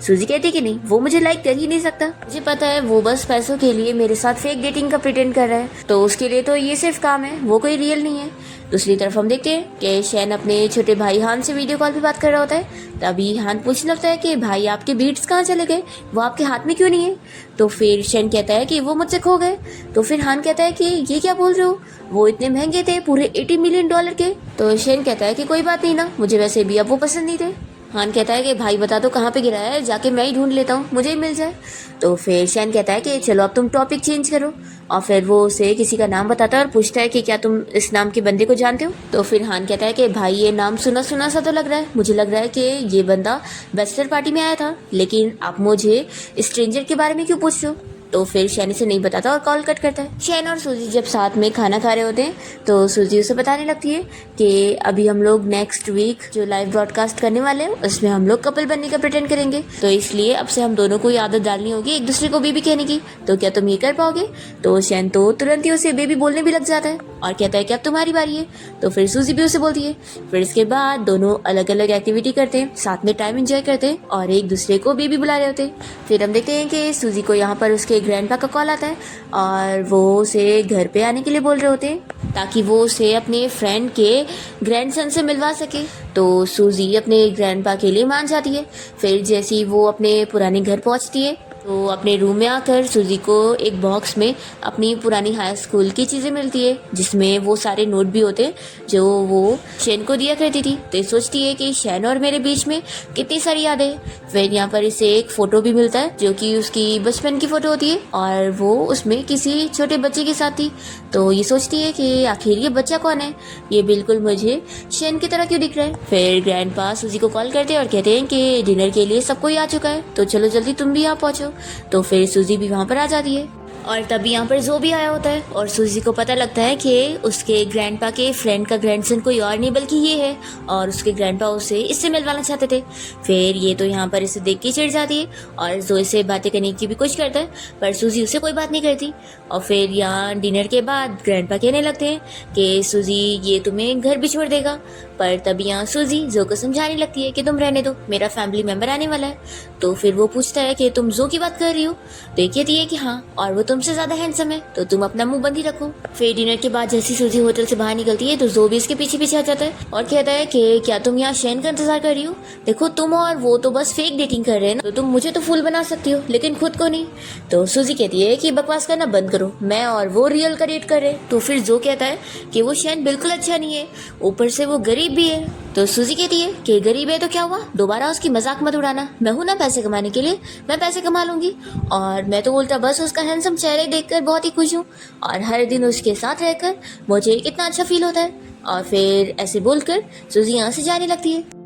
सूजी कहती है कि नहीं, वो मुझे लाइक कर ही नहीं सकता, मुझे पता है वो बस पैसों के लिए मेरे साथ फेक डेटिंग का प्रिटेंड कर रहा है, तो उसके लिए तो ये सिर्फ काम है, वो कोई रियल नहीं है। दूसरी तरफ हम देखते हैं कि शैन अपने छोटे भाई हान से वीडियो कॉल पे बात कर रहा होता है। तभी हान पूछने लगता है कि भाई आपके बीट्स कहाँ चले गए, वो आपके हाथ में क्यों नहीं है? तो फिर शैन कहता है कि वो मुझसे खो गए। तो फिर हान कहता है कि ये क्या बोल रहे हो, वो इतने महंगे थे, पूरे $80 मिलियन के। तो शैन कहता है कि कोई बात नहीं ना, मुझे वैसे भी अब वो पसंद नहीं थे। हान कहता है कि भाई बता दो कहाँ पे गिरा है, जाके मैं ही ढूंढ लेता हूँ, मुझे ही मिल जाए। तो फिर शैन कहता है कि चलो अब तुम टॉपिक चेंज करो, और फिर वो उसे किसी का नाम बताता है और पूछता है कि क्या तुम इस नाम के बंदे को जानते हो? तो फिर हान कहता है कि भाई ये नाम सुना सुना सा तो लग रहा है, मुझे लग रहा है कि ये बंदा बैचलर पार्टी में आया था, लेकिन आप मुझे स्ट्रेंजर के बारे में क्यों पूछ रहे हो? तो फिर शैन इसे नहीं बताता और कॉल कट करता है। शैन और सूजी जब साथ में खाना खा रहे होते हैं तो सूजी उसे बताने लगती है कि अभी हम लोग नेक्स्ट वीक जो लाइव ब्रॉडकास्ट करने वाले हैं उसमें हम लोग कपल बनने का प्रिटेंड करेंगे, तो इसलिए अब से हम दोनों को आदत डालनी होगी एक दूसरे को बेबी कहने की, तो क्या तुम ये कर पाओगे? तो शैन तो तुरंत ही उसे बेबी बोलने भी लग जाता है और कहता है कि अब तुम्हारी बारी है। तो फिर सूजी भी उसे बोलती है। फिर इसके बाद दोनों अलग अलग एक्टिविटी करते हैं, साथ में टाइम एंजॉय करते हैं और एक दूसरे को बेबी बुला रहे होते हैं। फिर हम देखते हैं कि सूजी को यहाँ पर उसके ग्रैंडपा का कॉल आता है और वो उसे घर पे आने के लिए बोल रहे होते हैं ताकि वो उसे अपने फ्रेंड के ग्रैंडसन से मिलवा सके। तो सूजी अपने ग्रैंडपा के लिए मान जाती है। फिर जैसे ही वो अपने पुराने घर पहुंचती है तो अपने रूम में आकर सूजी को एक बॉक्स में अपनी पुरानी हाई स्कूल की चीज़ें मिलती है, जिसमें वो सारे नोट भी होते जो वो शैन को दिया करती थी। तो सोचती है कि शैन और मेरे बीच में कितनी सारी यादें। फिर यहाँ पर इसे एक फ़ोटो भी मिलता है जो कि उसकी बचपन की फ़ोटो होती है और वो उसमें किसी छोटे बच्चे के साथ थी। तो ये सोचती है कि आखिर ये बच्चा कौन है, ये बिल्कुल मुझे शैन की तरह क्यों दिख रहा है। फिर ग्रैंडपा सूजी को कॉल करते हैं और कहते हैं कि डिनर के लिए सब कोई आ चुका है, तो चलो जल्दी तुम भी यहाँ पहुँचो। तो फिर सूजी भी वहाँ पर आ जाती है। और तभी यहाँ पर जो भी आया होता है और सूजी को पता लगता है कि उसके ग्रैंडपा के फ्रेंड का ग्रैंडसन कोई और नहीं बल्कि ये है और उसके ग्रैंडपा उसे इससे मिलवाना चाहते थे। फिर ये तो यहाँ पर इसे देख के चिढ़ जाती है और जो इसे बातें करने की भी कोशिश करता है, पर सूजी उसे कोई बात नहीं करती। और फिर यहाँ डिनर के बाद ग्रैंडपा कहने लगते हैं कि सूजी ये तुम्हें घर भी छोड़ देगा, पर तभी यहाँ सूजी जो को समझाने लगती है कि तुम रहने दो, मेरा फैमिली मेम्बर आने वाला है। तो फिर वो पूछता है कि तुम जो की बात कर रही हो, तो ये कहती है कि हाँ, और वो तुमसे ज्यादा हैंडसम है, तो तुम अपना मुंह बंद ही रखो। फिर डिनर के बाद जैसी सूजी होटल से बाहर निकलती है तो जो भी इसके पीछे पीछे आ जाता है और कहता है कि क्या तुम यहाँ शैन का इंतजार कर रही हो? देखो तुम और वो तो बस फेक डेटिंग कर रहे हैं ना, तो तुम मुझे तो फूल बना सकती हो लेकिन खुद को नहीं। तो सूजी कहती है कि बकवास करना बंद करो, मैं और वो रियल का डेट कर रहे हैं। तो फिर जो कहता है कि वो शैन बिल्कुल अच्छा नहीं है, ऊपर से वो गरीब भी है। तो सूजी कहती है कि गरीब है तो क्या हुआ, दोबारा उसकी मजाक मत उड़ाना, मैं हूं ना पैसे कमाने के लिए, मैं पैसे कमा लूंगी। और मैं तो उल्टा बस उसका हैंडसम चेहरा देखकर बहुत ही खुश हूँ और हर दिन उसके साथ रहकर मुझे कितना अच्छा फील होता है। और फिर ऐसे बोलकर सूजी यहाँ से जाने लगती है।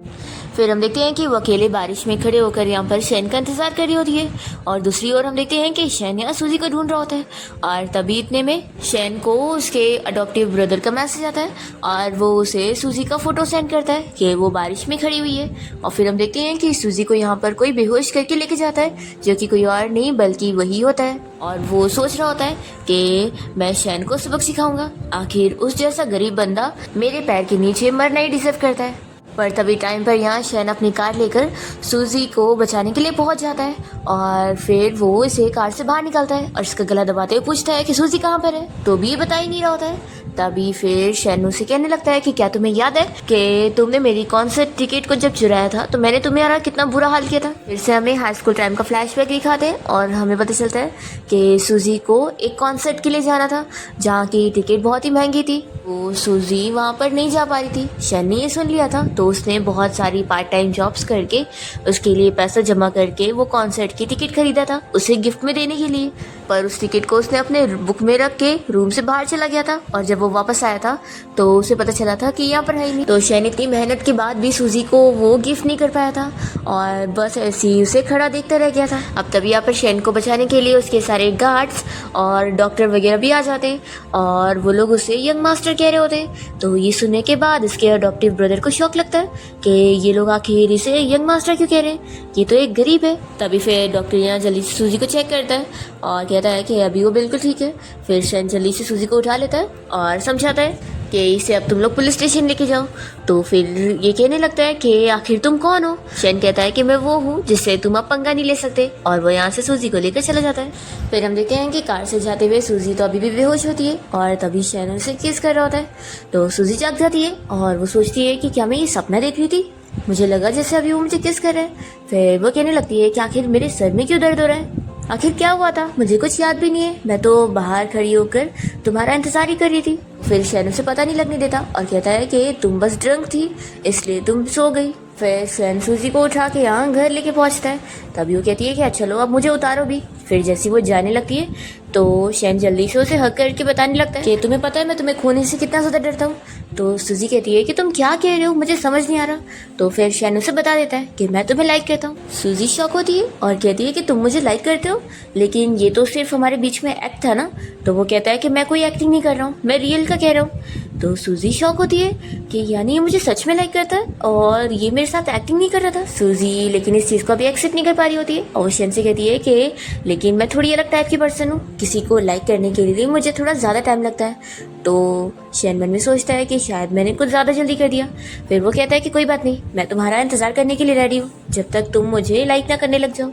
फिर हम देखते हैं कि वो अकेले बारिश में खड़े होकर यहाँ पर शैन का इंतजार कर रही होती है और दूसरी ओर हम देखते हैं कि शैन यहाँ सूजी को ढूंढ रहा होता है। और तभी इतने में शैन को उसके अडॉप्टिव ब्रदर का मैसेज आता है और वो उसे सूजी का फोटो सेंड करता है कि वो बारिश में खड़ी हुई है। और फिर हम देखते हैं कि सूजी को यहाँ पर कोई बेहोश करके लेके जाता है, जो कि कोई और नहीं बल्कि वही होता है। और वो सोच रहा होता है कि मैं शैन को सबक सिखाऊंगा, आखिर उस जैसा गरीब बंदा मेरे पैर के नीचे मरना ही डिजर्व करता है। पर तभी टाइम पर यहाँ शैन अपनी कार लेकर सूजी को बचाने के लिए पहुंच जाता है और फिर वो इसे कार से बाहर निकालता है और इसका गला दबाते हुए पूछता है कि सूजी कहाँ पर है, तो भी ये बता ही नहीं रहा होता है। तभी फिर शैन उसे कहने लगता है कि क्या तुम्हें याद है कि तुमने मेरी कॉन्सर्ट टिकट को जब चुराया था तो मैंने तुम्हारा कितना बुरा हाल किया था। फिर से हमें हाई स्कूल टाइम का फ्लैशबैक दिखाते हैं और हमें पता चलता है कि सूजी को एक कॉन्सर्ट के लिए जाना था जहाँ की टिकट बहुत ही महंगी थी। वो सूजी वहाँ पर नहीं जा पा रही थी। शैन ने ये सुन लिया था तो उसने बहुत सारी पार्ट टाइम जॉब्स करके उसके लिए पैसा जमा करके वो कॉन्सर्ट की टिकट खरीदा था उसे गिफ्ट में देने के लिए। पर उस टिकट को उसने अपने बुक में रख के रूम से बाहर चला गया था और जब वो वापस आया था तो उसे पता चला था कि यहाँ पर है ही नहीं। तो शैन इतनी मेहनत के बाद भी सूजी को वो गिफ्ट नहीं कर पाया था और बस ऐसे ही उसे खड़ा देखता रह गया था। अब तभी यहाँ पर शैन को बचाने के लिए उसके सारे गार्ड्स और डॉक्टर वगैरह भी आ जाते और वो लोग उसे यंग मास्टर कह रहे होते। तो ये सुनने के बाद इसके अडॉप्टिव ब्रदर को शौक लगता है कि ये लोग आखिर इसे यंग मास्टर क्यों कह रहे हैं, ये तो एक गरीब है। तभी फिर डॉक्टर यहाँ जल्दी से सूजी को चेक करता है और कहता है कि अभी वो बिल्कुल ठीक है। फिर शैन जल्दी से सूजी को उठा लेता है और समझाता है कि इसे अब तुम लोग पुलिस स्टेशन लेके जाओ। तो फिर ये कहने लगता है कि आखिर तुम कौन हो। शैन कहता है कि मैं वो हूँ जिससे तुम अब पंगा नहीं ले सकते और वो यहाँ से सूजी को लेकर चला जाता है। फिर हम देखते हैं कि कार से जाते हुए सूजी तो अभी भी बेहोश होती है और तभी शैन उसे किस कर रहा होता है। तो सूजी जाग जाती है और वो सोचती है कि क्या मैं ये सपना देख रही थी, मुझे लगा जैसे अभी वो मुझे किस कर रहा है। फिर वो कहने लगती है कि आखिर मेरे सर में क्यों दर्द हो रहा है, आखिर क्या हुआ था, मुझे कुछ याद भी नहीं है, मैं तो बाहर खड़ी होकर तुम्हारा इंतजार ही कर रही थी। फिर शैन उसे पता नहीं लगने देता और कहता है कि तुम बस ड्रंक थी इसलिए तुम सो गई। फिर शैन सूजी को उठा के यहाँ घर लेके पहुँचता है। तभी वो कहती है कि चलो अब मुझे उतारो भी। फिर जैसी वो जाने लगती है तो शैन जल्दी से उसे हक करके बताने लगता है कि तुम्हें पता है मैं तुम्हें खोने से कितना ज़्यादा डरता हूँ। तो सूजी कहती है कि तुम क्या कह रहे हो, मुझे समझ नहीं आ रहा। तो फिर शैन उसे बता देता है कि मैं तुम्हें लाइक करता हूँ। सूजी शॉक होती है और कहती है कि तुम मुझे लाइक करते हो, लेकिन ये तो सिर्फ हमारे बीच में एक्ट था ना। तो वो कहता है कि मैं कोई एक्टिंग नहीं कर रहा हूँ, मैं रियल का कह रहा हूँ। तो सूजी शॉक होती है कि यानी ये मुझे सच में लाइक करता है और ये मेरे साथ एक्टिंग नहीं कर रहा था। सूजी लेकिन इस चीज़ को अभी एक्सेप्ट नहीं कर पा रही होती है और शैन से कहती है कि लेकिन मैं थोड़ी अलग टाइप की पर्सन हूँ, किसी को लाइक करने के लिए मुझे थोड़ा ज़्यादा टाइम लगता है। तो शैन मन में सोचता है कि शायद मैंने कुछ ज़्यादा जल्दी कर दिया। फिर वो कहता है कि कोई बात नहीं, मैं तुम्हारा इंतज़ार करने के लिए रेडी हूँ जब तक तुम मुझे लाइक ना करने लग जाओ।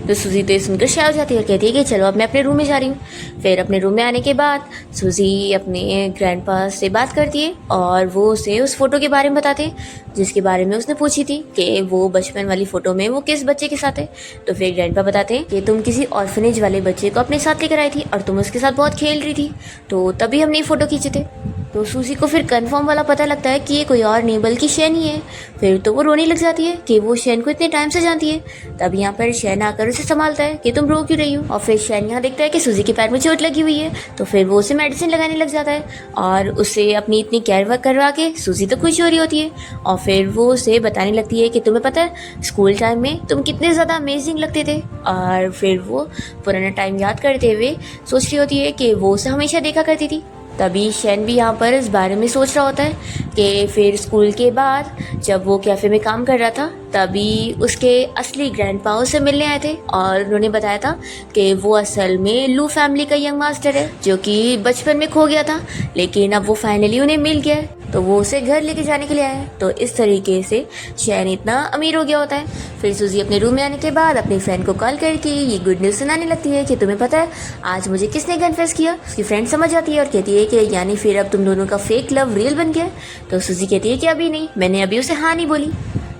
तो सूजी तो सुनकर शाय हो जाती है और कहती है कि चलो अब मैं अपने रूम में जा रही हूँ। फिर अपने रूम में आने के बाद सूजी अपने ग्रैंडपा से बात करती है और वो उसे उस फोटो के बारे में बताते हैं जिसके बारे में उसने पूछी थी कि वो बचपन वाली फ़ोटो में वो किस बच्चे के साथ है। तो फिर ग्रैंडपा बताते हैं कि तुम किसी ऑर्फनेज वाले बच्चे को अपने साथ लेकर आई थी और तुम उसके साथ बहुत खेल रही थी, तो तभी हमने ये फ़ोटो खींचे थे। तो सूजी को फिर कंफर्म वाला पता लगता है कि ये कोई और नहीं बल्कि शैन ही है। फिर तो वो रोने लग जाती है कि वो शैन को इतने टाइम से जानती है। तब यहाँ पर शैन आकर उसे संभालता है कि तुम रो क्यों रही हो। और फिर शैन यहाँ देखता है कि सूजी के पैर में चोट लगी हुई है, तो फिर वो उसे मेडिसिन लगाने लग जाता है और उसे अपनी इतनी केयर वर्क करवा के सूजी तो खुश हो रही होती है। और फिर वो उसे बताने लगती है कि तुम्हें पता है स्कूल टाइम में तुम कितने ज़्यादा अमेजिंग लगते थे। और फिर वो पुराना टाइम याद करते हुए सोच रही होती है कि वो उसे हमेशा देखा करती थी। तभी शैन भी यहाँ पर इस बारे में सोच रहा होता है कि फिर स्कूल के बाद जब वो कैफ़े में काम कर रहा था तभी उसके असली ग्रैंडपा उसे मिलने आए थे और उन्होंने बताया था कि वो असल में लू फैमिली का यंग मास्टर है जो कि बचपन में खो गया था, लेकिन अब वो फाइनली उन्हें मिल गया है तो वो उसे घर लेके जाने के लिए आया है। तो इस तरीके से शैन इतना अमीर हो गया होता है। फिर सूजी अपने रूम में आने के बाद अपनी फ्रेंड को कॉल करके ये गुड न्यूज़ सुनाने लगती है कि तुम्हें पता है आज मुझे किसने कन्फेस किया। उसकी फ्रेंड समझ आती है और कहती है कि यानी फिर अब तुम दोनों का फेक लव रियल बन गया। तो सूजी कहती है कि अभी नहीं, मैंने अभी उसे हाँ नहीं बोली।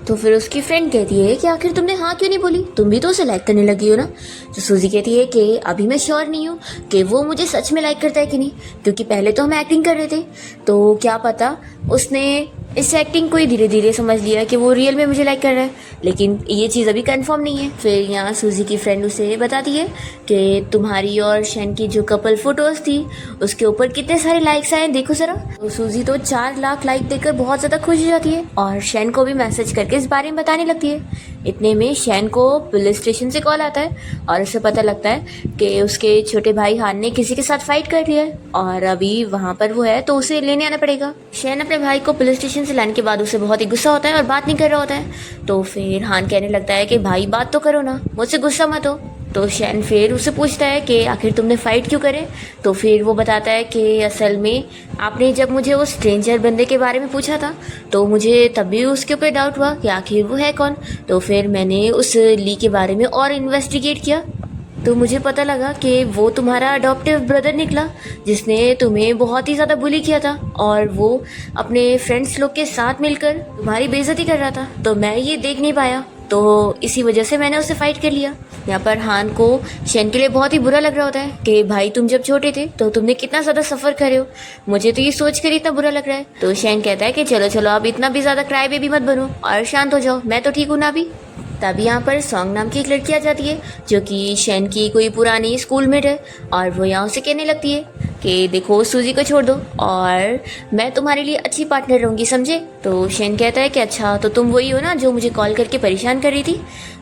तो फिर उसकी फ्रेंड कहती है कि आखिर तुमने हाँ क्यों नहीं बोली, तुम भी तो उसे लाइक करने लगी हो ना। तो सूजी कहती है कि अभी मैं श्योर नहीं हूँ कि वो मुझे सच में लाइक करता है कि नहीं, क्योंकि पहले तो हम एक्टिंग कर रहे थे, तो क्या पता उसने इस एक्टिंग को ही धीरे धीरे समझ लिया कि वो रियल में मुझे लाइक कर रहा है, लेकिन ये चीज़ अभी कंफर्म नहीं है। फिर यहाँ सूजी की फ्रेंड उसे बताती है कि तुम्हारी और शैन की जो कपल फोटोज़ थी उसके ऊपर कितने सारे लाइक्स आए देखो ज़रा। तो सूजी तो 4 लाख लाइक देखकर बहुत ज़्यादा खुश हो जाती है और शैन को भी मैसेज करके इस बारे में बताने लगती है। इतने में शैन को पुलिस स्टेशन से कॉल आता है और उसे पता लगता है कि उसके छोटे भाई हान ने किसी के साथ फाइट कर लिया है और अभी वहाँ पर वो है तो उसे लेने आना पड़ेगा। शैन अपने भाई को पुलिस स्टेशन से लाने के बाद उसे बहुत ही गुस्सा होता है और बात नहीं कर रहा होता है। तो फिर हान कहने लगता है कि भाई बात तो करो ना, मुझसे गुस्सा मत हो। तो शैन फिर उससे पूछता है कि आखिर तुमने फ़ाइट क्यों करे। तो फिर वो बताता है कि असल में आपने जब मुझे उस स्ट्रेंजर बंदे के बारे में पूछा था तो मुझे तब भी उसके ऊपर डाउट हुआ कि आखिर वो है कौन। तो फिर मैंने उस ली के बारे में और इन्वेस्टिगेट किया तो मुझे पता लगा कि वो तुम्हारा अडॉप्टिव ब्रदर निकला जिसने तुम्हें बहुत ही ज़्यादा बुली किया था और वो अपने फ्रेंड्स लोग के साथ मिलकर तुम्हारी बेइज्जती कर रहा था। तो मैं ये देख नहीं पाया तो इसी वजह से मैंने उससे फाइट कर लिया। यहाँ पर हान को शैन के लिए बहुत ही बुरा लग रहा होता है कि भाई तुम जब छोटे थे तो तुमने कितना ज़्यादा सफ़र करे हो, मुझे तो ये सोच कर इतना बुरा लग रहा है। तो शैन कहता है कि चलो चलो अब इतना भी ज़्यादा क्राई बेबी मत बनो और शांत हो जाओ, मैं तो ठीक हूँ ना अभी। तभी यहाँ पर सॉन्ग नाम की एक लड़की आ जाती है जो कि शैन की कोई पुरानी स्कूलमेट है और वो यहाँ उसे कहने लगती है कि देखो सूजी को छोड़ दो और मैं तुम्हारे लिए अच्छी पार्टनर रहूँगी, समझे। तो शैन कहता है कि अच्छा तो तुम वही हो ना जो मुझे कॉल करके परेशान कर रही थी,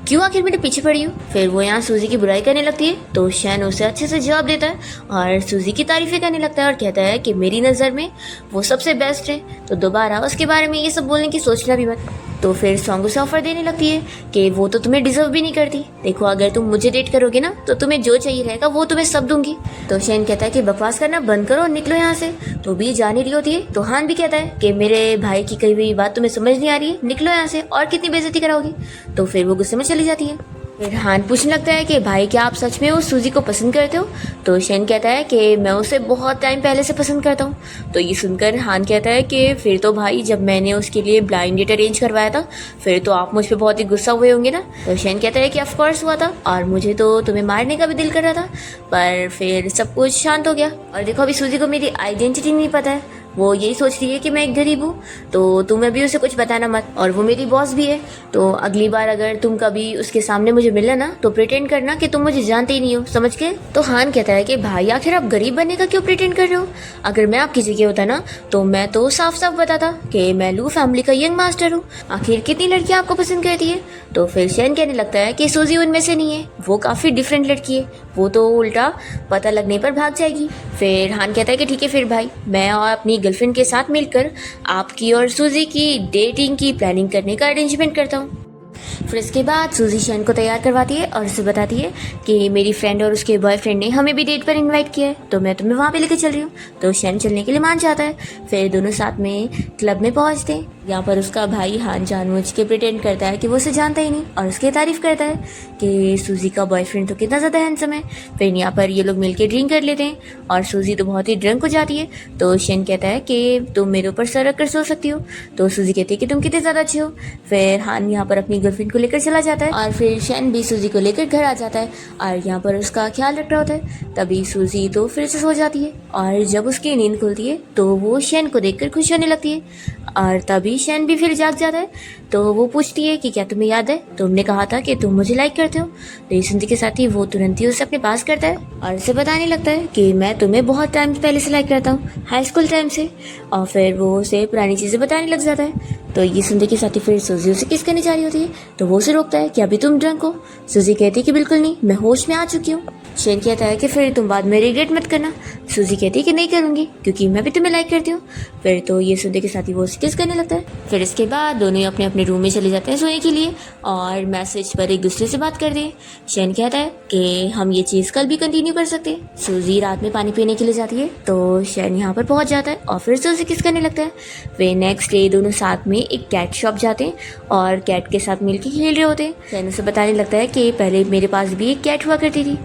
क्यों आखिर मेरे पीछे पड़ी हो। फिर वो यहाँ सूजी की बुराई करने लगती है तो शैन उसे अच्छे से जवाब देता है और सूजी की तारीफ़ें करने लगता है और कहता है कि मेरी नज़र में वो सबसे बेस्ट है, तो दोबारा उसके बारे में ये सब बोलने की सोचना भी मत। तो फिर सॉन्ग उसे ऑफर देने लगती है कि वो तो तुम्हें डिजर्व भी नहीं करती, देखो अगर तुम मुझे डेट करोगे ना तो तुम्हें जो चाहिए रहेगा वो तुम्हें सब दूंगी। तो शैन कहता है कि बकवास करना बंद करो और निकलो यहाँ से। तो भी जा नहीं रही होती है तो हान भी कहता है कि मेरे भाई की कही हुई बात तुम्हें समझ नहीं आ रही है, निकलो यहाँ से और कितनी बेइज्जती कराओगी। तो फिर वो गुस्से में चली जाती है। फिर हान पूछने लगता है कि भाई क्या आप सच में उस सूजी को पसंद करते हो। तो शैन कहता है कि मैं उसे बहुत टाइम पहले से पसंद करता हूँ। तो ये सुनकर हान कहता है कि फिर तो भाई जब मैंने उसके लिए ब्लाइंड डेट अरेंज करवाया था फिर तो आप मुझ पर बहुत ही गुस्सा हुए होंगे ना। तो शैन कहता है कि ऑफ कोर्स हुआ था और मुझे तो तुम्हें मारने का भी दिल कर रहा था, पर फिर सब कुछ शांत हो गया। और देखो अभी सूजी को मेरी आइडेंटिटी नहीं पता है, वो यही सोच रही है कि मैं एक गरीब हूँ, तो तुम्हें भी उसे कुछ बताना मत, और वो मेरी बॉस भी है। तो अगली बार अगर तुम कभी उसके सामने मुझे मिलना ना तो प्रिटेंड करना कि तुम मुझे जानते ही नहीं हो, समझ गए। तो हान कहता है कि भाई आखिर आप गरीब बनने का क्यों प्रिटेंड कर रहे हो, अगर मैं आपकी जगह होता ना तो मैं तो साफ साफ बताता कि मैं लू फैमिली का यंग मास्टर हूँ, आखिर कितनी लड़कियाँ आपको पसंद करती है। तो फिर शैन कहने लगता है कि सूजी उनमें से नहीं है, वो काफ़ी डिफरेंट लड़की है, वो तो उल्टा पता लगने पर भाग जाएगी। फिर हान कहता है कि ठीक है फिर भाई मैं और अपनी गर्लफ्रेंड के साथ मिलकर आपकी और सूजी की डेटिंग की प्लानिंग करने का अरेंजमेंट करता हूँ। फिर इसके बाद सूजी शैन को तैयार करवाती है और उसे बताती है कि मेरी फ्रेंड और उसके बॉयफ्रेंड ने हमें भी डेट पर इनवाइट किया है तो मैं तुम्हें वहाँ पे लेकर चल रही हूँ। तो शैन चलने के लिए मान जाता है। फिर दोनों साथ में क्लब में पहुँचते हैं। यहाँ पर उसका भाई हान जानबूझ के प्रिटेंड करता है कि वो उसे जानता ही नहीं और उसकी तारीफ करता है कि सूजी का बॉयफ्रेंड तो कितना ज़्यादा हैंडसम है। फिर यहाँ पर ये लोग मिलकर ड्रिंक कर लेते हैं और सूजी तो बहुत ही ड्रंक हो जाती है। तो शैन कहता है कि तुम मेरे ऊपर सर रख कर सो सकती हो। तो सूजी कहती है कि तुम कितने ज़्यादा अच्छे हो। फिर हान यहाँ पर अपनी गर्लफ्रेंड को को लेकर चला जाता है और फिर शैन भी सूजी को लेकर घर आ जाता है और यहाँ पर उसका ख्याल रख रहा होता है। तभी सूजी तो फिर से सो जाती है और जब उसकी नींद खुलती है तो वो शैन को देखकर खुश होने लगती है और तभी शैन भी फिर जाग जाता है। तो वो पूछती है कि क्या तुम्हें याद है, तुमने कहा था कि तुम मुझे लाइक करते हो। तो ये सुनते के साथ ही वो तुरंत ही उसे अपने पास करता है और उसे बताने लगता है कि मैं तुम्हें बहुत टाइम पहले से लाइक करता हूँ, हाई स्कूल टाइम से। और फिर वो उसे पुरानी चीज़ें बताने लग जाता है। तो ये सुनते के साथ ही फिर सूजी उसे किस करने जा रही होती है तो वो उसे रोकता है कि अभी तुम ड्रंक हो। सूजी कहती है कि बिल्कुल नहीं, मैं होश में आ चुकी हूँ। शेन कहता है कि फिर तुम बाद में रिग्रेट मत करना। सूजी कहती है कि नहीं करूँगी क्योंकि मैं भी तुम्हें लाइक करती हूँ। फिर तो ये सुनते के साथ ही वो उसे किस करने लगता है। फिर इसके बाद दोनों अपने अपने रूम में चले जाते हैं सोने के लिए और मैसेज पर एक दूसरे से बात करते हैं। शेन कहता है कि हम ये चीज़ कल भी कंटिन्यू कर सकते हैं। सूजी रात में पानी पीने के लिए जाती है तो शेन यहाँ पर पहुँच जाता है और फिर से उसे किस करने लगता है। फिर नेक्स्ट डे दोनों साथ में एक कैट शॉप जाते हैं और कैट के साथ मिलकर खेल रहे होते हैं। शेन उसे बताने लगता है कि पहले मेरे पास भी एक कैट हुआ करती थी।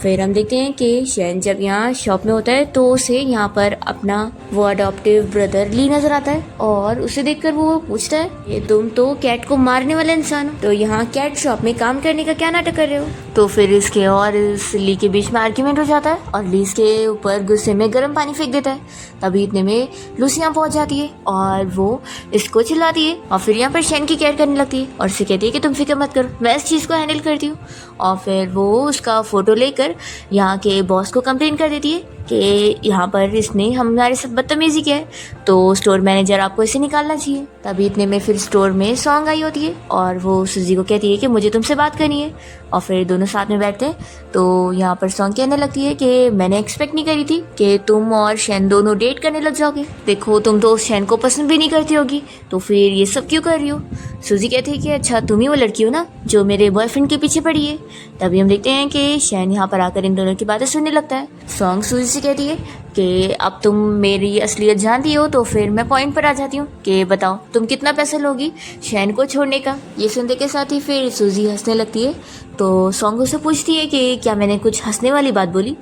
फिर हम देखते हैं कि शेन जब यहाँ शॉप में होता है तो उसे यहाँ पर अपना वो अडॉप्टिव ब्रदर ली नजर आता है और उसे देखकर वो पूछता है कि तुम तो कैट को मारने वाले इंसान हो, तो यहाँ कैट शॉप में काम करने का क्या नाटक कर रहे हो। तो फिर इसके और इस ली के बीच में आर्ग्यूमेंट हो जाता है और ली इसके ऊपर गुस्से में गर्म पानी फेंक देता है। तभी इतने में लूसी यहाँ पहुंच जाती है और वो इसको चिल्लाती है और फिर यहाँ पर शेन की केयर करने लगती है और उसे कहती है कि तुम फिक्र मत करो, मैं इस चीज़ को हैंडल करती हूँ। और फिर वो उसका फोटो लेकर यहाँ के बॉस को कंप्लेन कर देती है कि यहाँ पर इसने हमारे साथ बदतमीजी किया है, तो स्टोर मैनेजर आपको इसे निकालना चाहिए। तभी इतने में फिर स्टोर में सॉन्ग आई होती है और वो सूजी को कहती है कि मुझे तुमसे बात करनी है। और फिर दोनों साथ में बैठते हैं तो यहाँ पर सॉन्ग कहने लगती है कि मैंने एक्सपेक्ट नहीं करी थी कि तुम और शैन दोनों डेट करने लग जाओगे। देखो तुम तो शैन को पसंद भी नहीं करती होगी, तो फिर ये सब क्यों कर रही हो। सूजी कहती है कि अच्छा तुम ही वो लड़की हो ना जो मेरे बॉयफ्रेंड के पीछे पड़ी है। तभी हम देखते हैं कि शैन यहाँ पर आकर इन दोनों की बातें सुनने लगता है। सॉन्ग सूजी से कहती है कि अब तुम मेरी असलियत जानती हो तो फिर मैं पॉइंट पर आ जाती हूँ कि बताओ तुम कितना पैसा लोगी शैन को छोड़ने का। ये सुनने के साथ ही फिर सूजी हंसने लगती है तो सॉन्ग उससे पूछती है कि क्या मैंने कुछ हंसने वाली बात बोली।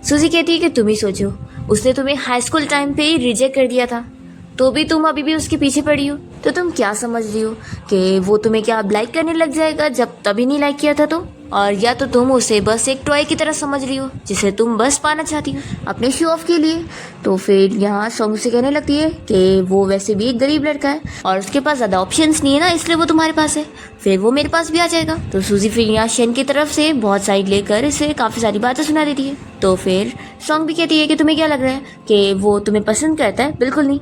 सूजी कहती है कि तुम ही सोचो, उसने तुम्हें हाई स्कूल टाइम पे ही रिजेक्ट कर दिया था तो भी तुम अभी भी उसके पीछे पड़ी हो, तो तुम क्या समझ रही हो कि वो तुम्हें क्या अब लाइक करने लग जाएगा जब तभी नहीं लाइक किया था तो। और या तो तुम उसे बस एक टॉय की तरह समझ रही हो जिसे तुम बस पाना चाहती हो अपने शो ऑफ के लिए। तो फिर यहाँ सॉन्ग से कहने लगती है कि वो वैसे भी एक गरीब लड़का है और उसके पास ज़्यादा ऑप्शंस नहीं है ना, इसलिए वो तुम्हारे पास है, फिर वो मेरे पास भी आ जाएगा। तो सूजी फिर यहाँ शेन की तरफ से बहुत साइड लेकर इसे काफ़ी सारी बातें सुना देती है। तो फिर सॉन्ग भी कहती है कि तुम्हें क्या लग रहा है कि वो तुम्हें पसंद करता है, बिल्कुल नहीं।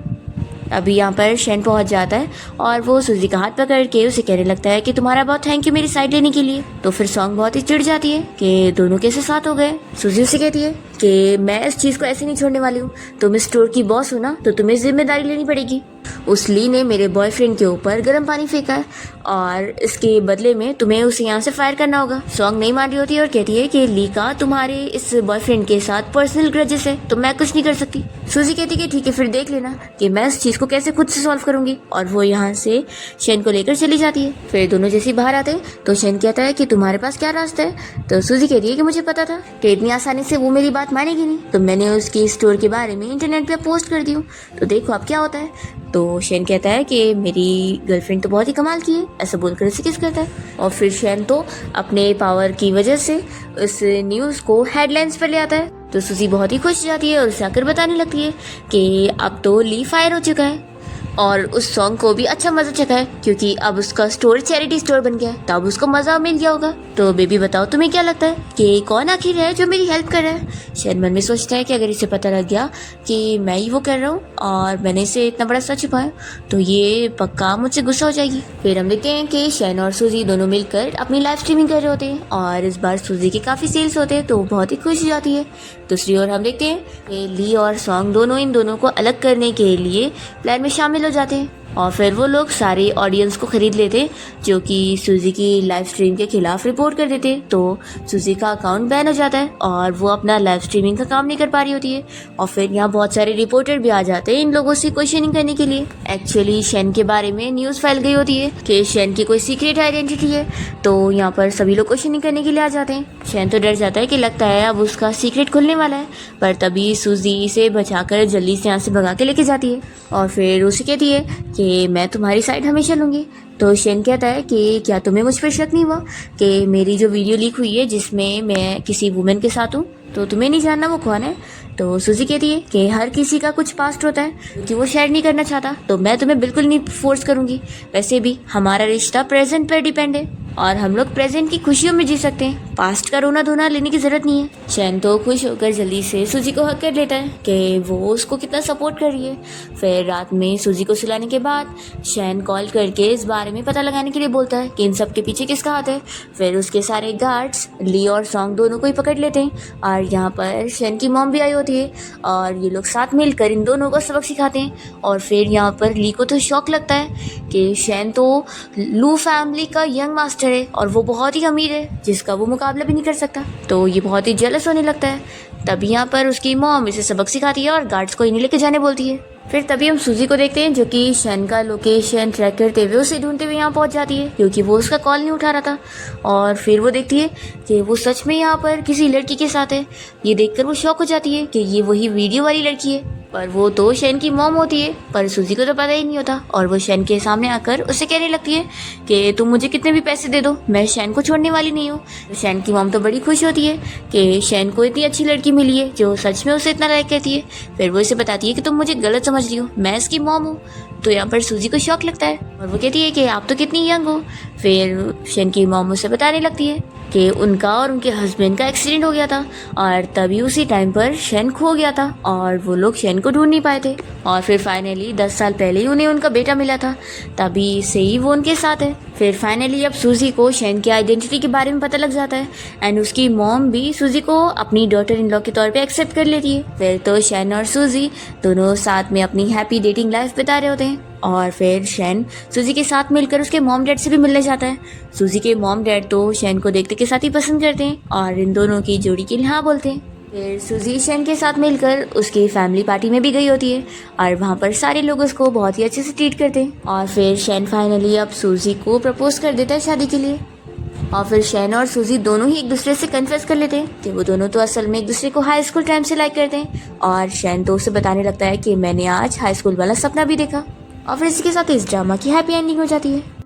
अभी यहाँ पर शेन पहुंच जाता है और वो सूजी का हाथ पकड़ के उसे कहने लगता है कि तुम्हारा बहुत थैंक यू मेरी साइड लेने के लिए। तो फिर सॉन्ग बहुत ही चिढ़ जाती है कि दोनों कैसे साथ हो गए। सूजी उसे कहती है कि मैं इस चीज़ को ऐसे नहीं छोड़ने वाली हूँ, तुम इस स्टोर की बॉस हो ना, तो तुम्हें जिम्मेदारी लेनी पड़ेगी। उस ली ने मेरे बॉयफ्रेंड के ऊपर गर्म पानी फेंका है और इसके बदले में तुम्हें उसे यहाँ से फायर करना होगा। सॉन्ग नहीं मान रही होती और कहती है कि ली का तुम्हारे इस बॉयफ्रेंड के साथ पर्सनल ग्रजेस है तो मैं कुछ नहीं कर सकती। सूजी कहती है कि ठीक है फिर देख लेना कि मैं इस चीज़ को कैसे खुद से सॉल्व करूंगी। और वो यहाँ से शेन को लेकर चली जाती है। फिर दोनों जैसे बाहर आते हैं तो शेन कहता है कि तुम्हारे पास क्या रास्ता है। तो सूजी कहती है कि मुझे पता था कि इतनी आसानी से वो मेरी बात मानेगी नहीं, तो मैंने उसकी स्टोर के बारे में इंटरनेट पे पोस्ट कर दी हूँ, तो देखो अब क्या होता है। तो शेन कहता है कि मेरी गर्लफ्रेंड तो बहुत ही कमाल की है, ऐसा बोलकर उसे किस करता है। और फिर शेन तो अपने पावर की वजह से उस न्यूज़ को हेडलाइंस पर ले आता है। तो सूजी बहुत ही खुश जाती है और उसे आकर बताने लगती है कि अब तो ली फायर हो चुका है और उस सॉन्ग को भी अच्छा मजा चखा है क्योंकि अब उसका स्टोर चैरिटी स्टोर बन गया है, तब उसको मजा मिल गया होगा। तो बेबी बताओ तुम्हें क्या लगता है कि कौन आखिर है जो मेरी हेल्प कर रहा है। शेन मन में सोचता है कि अगर इसे पता लग गया कि मैं ही वो कर रहा हूँ और मैंने इसे इतना बड़ा सच छुपाया तो ये पक्का मुझसे गुस्सा हो जाएगी। फिर हम देखते हैं कि शेन और सूजी दोनों मिलकर अपनी लाइव स्ट्रीमिंग कर रहे होते हैं और इस बार सूजी के काफ़ी सेल्स होते हैं तो बहुत ही खुश हो जाती है। दूसरी ओर हम देखते हैं कि ली और सॉन्ग दोनों इन दोनों को अलग करने के लिए प्लान में शामिल हो जाते हैं और फिर वो लोग सारे ऑडियंस को खरीद लेते जो कि सूजी की लाइव स्ट्रीम के खिलाफ रिपोर्ट कर देते। तो सूजी का अकाउंट बैन हो जाता है और वो अपना लाइव स्ट्रीमिंग का काम नहीं कर पा रही होती है। और फिर यहाँ बहुत सारे रिपोर्टर भी आ जाते हैं इन लोगों से क्वेश्चनिंग करने के लिए। एक्चुअली शेन के बारे में न्यूज़ फैल गई होती है कि शेन की कोई सीक्रेट आइडेंटिटी है, तो यहाँ पर सभी लोग क्वेश्चनिंग करने के लिए आ जाते हैं। शेन तो डर जाता है कि लगता है अब उसका सीक्रेट खुलने वाला है, पर तभी सूजी से बचाकर जल्दी से यहाँ से भगा के लेके जाती है और फिर उसे कहती है कि मैं तुम्हारी साइड हमेशा लूँगी। तो शेन कहता है कि क्या तुम्हें मुझ पर शक नहीं हुआ कि मेरी जो वीडियो लीक हुई है जिसमें मैं किसी वुमेन के साथ हूँ, तो तुम्हें नहीं जानना वो कौन है। तो सूजी कहती है कि हर किसी का कुछ पास्ट होता है कि वो शेयर नहीं करना चाहता, तो मैं तुम्हें बिल्कुल नहीं फोर्स करूँगी। वैसे भी हमारा रिश्ता प्रेजेंट पर डिपेंड है और हम लोग प्रेजेंट की खुशियों में जी सकते हैं, पास्ट का रोना धोना लेने की जरूरत नहीं है। शेन तो खुश होकर जल्दी से सूजी को हक कर लेता है कि वो उसको कितना सपोर्ट कर रही है। फिर रात में सूजी को सुलाने के बाद शेन कॉल करके इस बारे में पता लगाने के लिए बोलता है कि इन सब के पीछे किसका हाथ है। फिर उसके सारे गार्ड्स ली और सॉन्ग दोनों को ही पकड़ लेते हैं और यहाँ पर शेन की मॉम भी आई होती है और ये लोग साथ मिलकर इन दोनों को सबक सिखाते हैं। और फिर यहाँ पर ली को तो शौक लगता है कि शेन तो लू फैमिली का यंग मास्टर है और वो बहुत ही अमीर है जिसका वो मुकाबला भी नहीं कर सकता, तो ये बहुत ही जेलस होने लगता है। तभी यहाँ पर उसकी मॉम इसे सबक सिखाती है और गार्ड्स को इन्हें लेके जाने बोलती है। फिर तभी हम सूजी को देखते हैं जो कि शेन का लोकेशन ट्रैक करते हुए उसे ढूंढते हुए यहाँ पहुँच जाती है क्योंकि वो उसका कॉल नहीं उठा रहा था। और फिर वो देखती है कि वो सच में यहाँ पर किसी लड़की के साथ है। ये देखकर वो शॉक हो जाती है कि ये वही वीडियो वाली लड़की है, पर वो तो शेन की मॉम होती है। पर सूजी को तो पता ही नहीं होता और वो शेन के सामने आकर उसे कहने लगती है कि तुम मुझे कितने भी पैसे दे दो, मैं शेन को छोड़ने वाली नहीं हूँ। शेन की मॉम तो बड़ी खुश होती है कि शेन को इतनी अच्छी लड़की मिली है जो सच में उसे इतना लाइक करती है। फिर वो इसे बताती है कि तुम मुझे गलत समझ रही हो, मैं इसकी मॉम हूँ। तो यहाँ पर सूजी को शौक लगता है और वो कहती है कि आप तो कितनी यंग हो। फिर शेन की मॉम उसे बताने लगती है कि उनका और उनके हस्बैंड का एक्सीडेंट हो गया था और तभी उसी टाइम पर शेन खो गया था और वो लोग शेन को ढूंढ नहीं पाए थे। और फिर फाइनली 10 साल पहले ही उन्हें उनका बेटा मिला था, तभी से ही वो उनके साथ है। फिर फाइनली अब सूजी को शेन की आइडेंटिटी के बारे में पता लग जाता है एंड उसकी मॉम भी सूजी को अपनी डॉटर इन लॉ के तौर पे एक्सेप्ट कर लेती है। फिर तो शेन और सूजी दोनों साथ में अपनी हैप्पी डेटिंग लाइफ बिता रहे होते हैं। और फिर शेन सूजी के साथ मिलकर उसके मॉम डैड से भी मिलने जाता है। सूजी के मॉम डैड तो शेन को देखते के साथ ही पसंद करते हैं और इन दोनों की जोड़ी के लिए हाँ बोलते हैं। फिर सूजी शेन के साथ मिलकर उसकी फैमिली पार्टी में भी गई होती है और वहाँ पर सारे लोग उसको बहुत ही अच्छे से ट्रीट करते हैं। और फिर शेन फाइनली अब सूजी को प्रपोज कर देता है शादी के लिए। और फिर शेन और सूजी दोनों ही एक दूसरे से कन्फेस कर लेते हैं कि वो दोनों तो असल में एक दूसरे को हाई स्कूल टाइम से लाइक करते हैं। और शेन तो उसे बताने लगता है कि मैंने आज हाई स्कूल वाला सपना भी देखा। और फिर इसी के साथ इस ड्रामा की हैप्पी एंडिंग हो जाती है।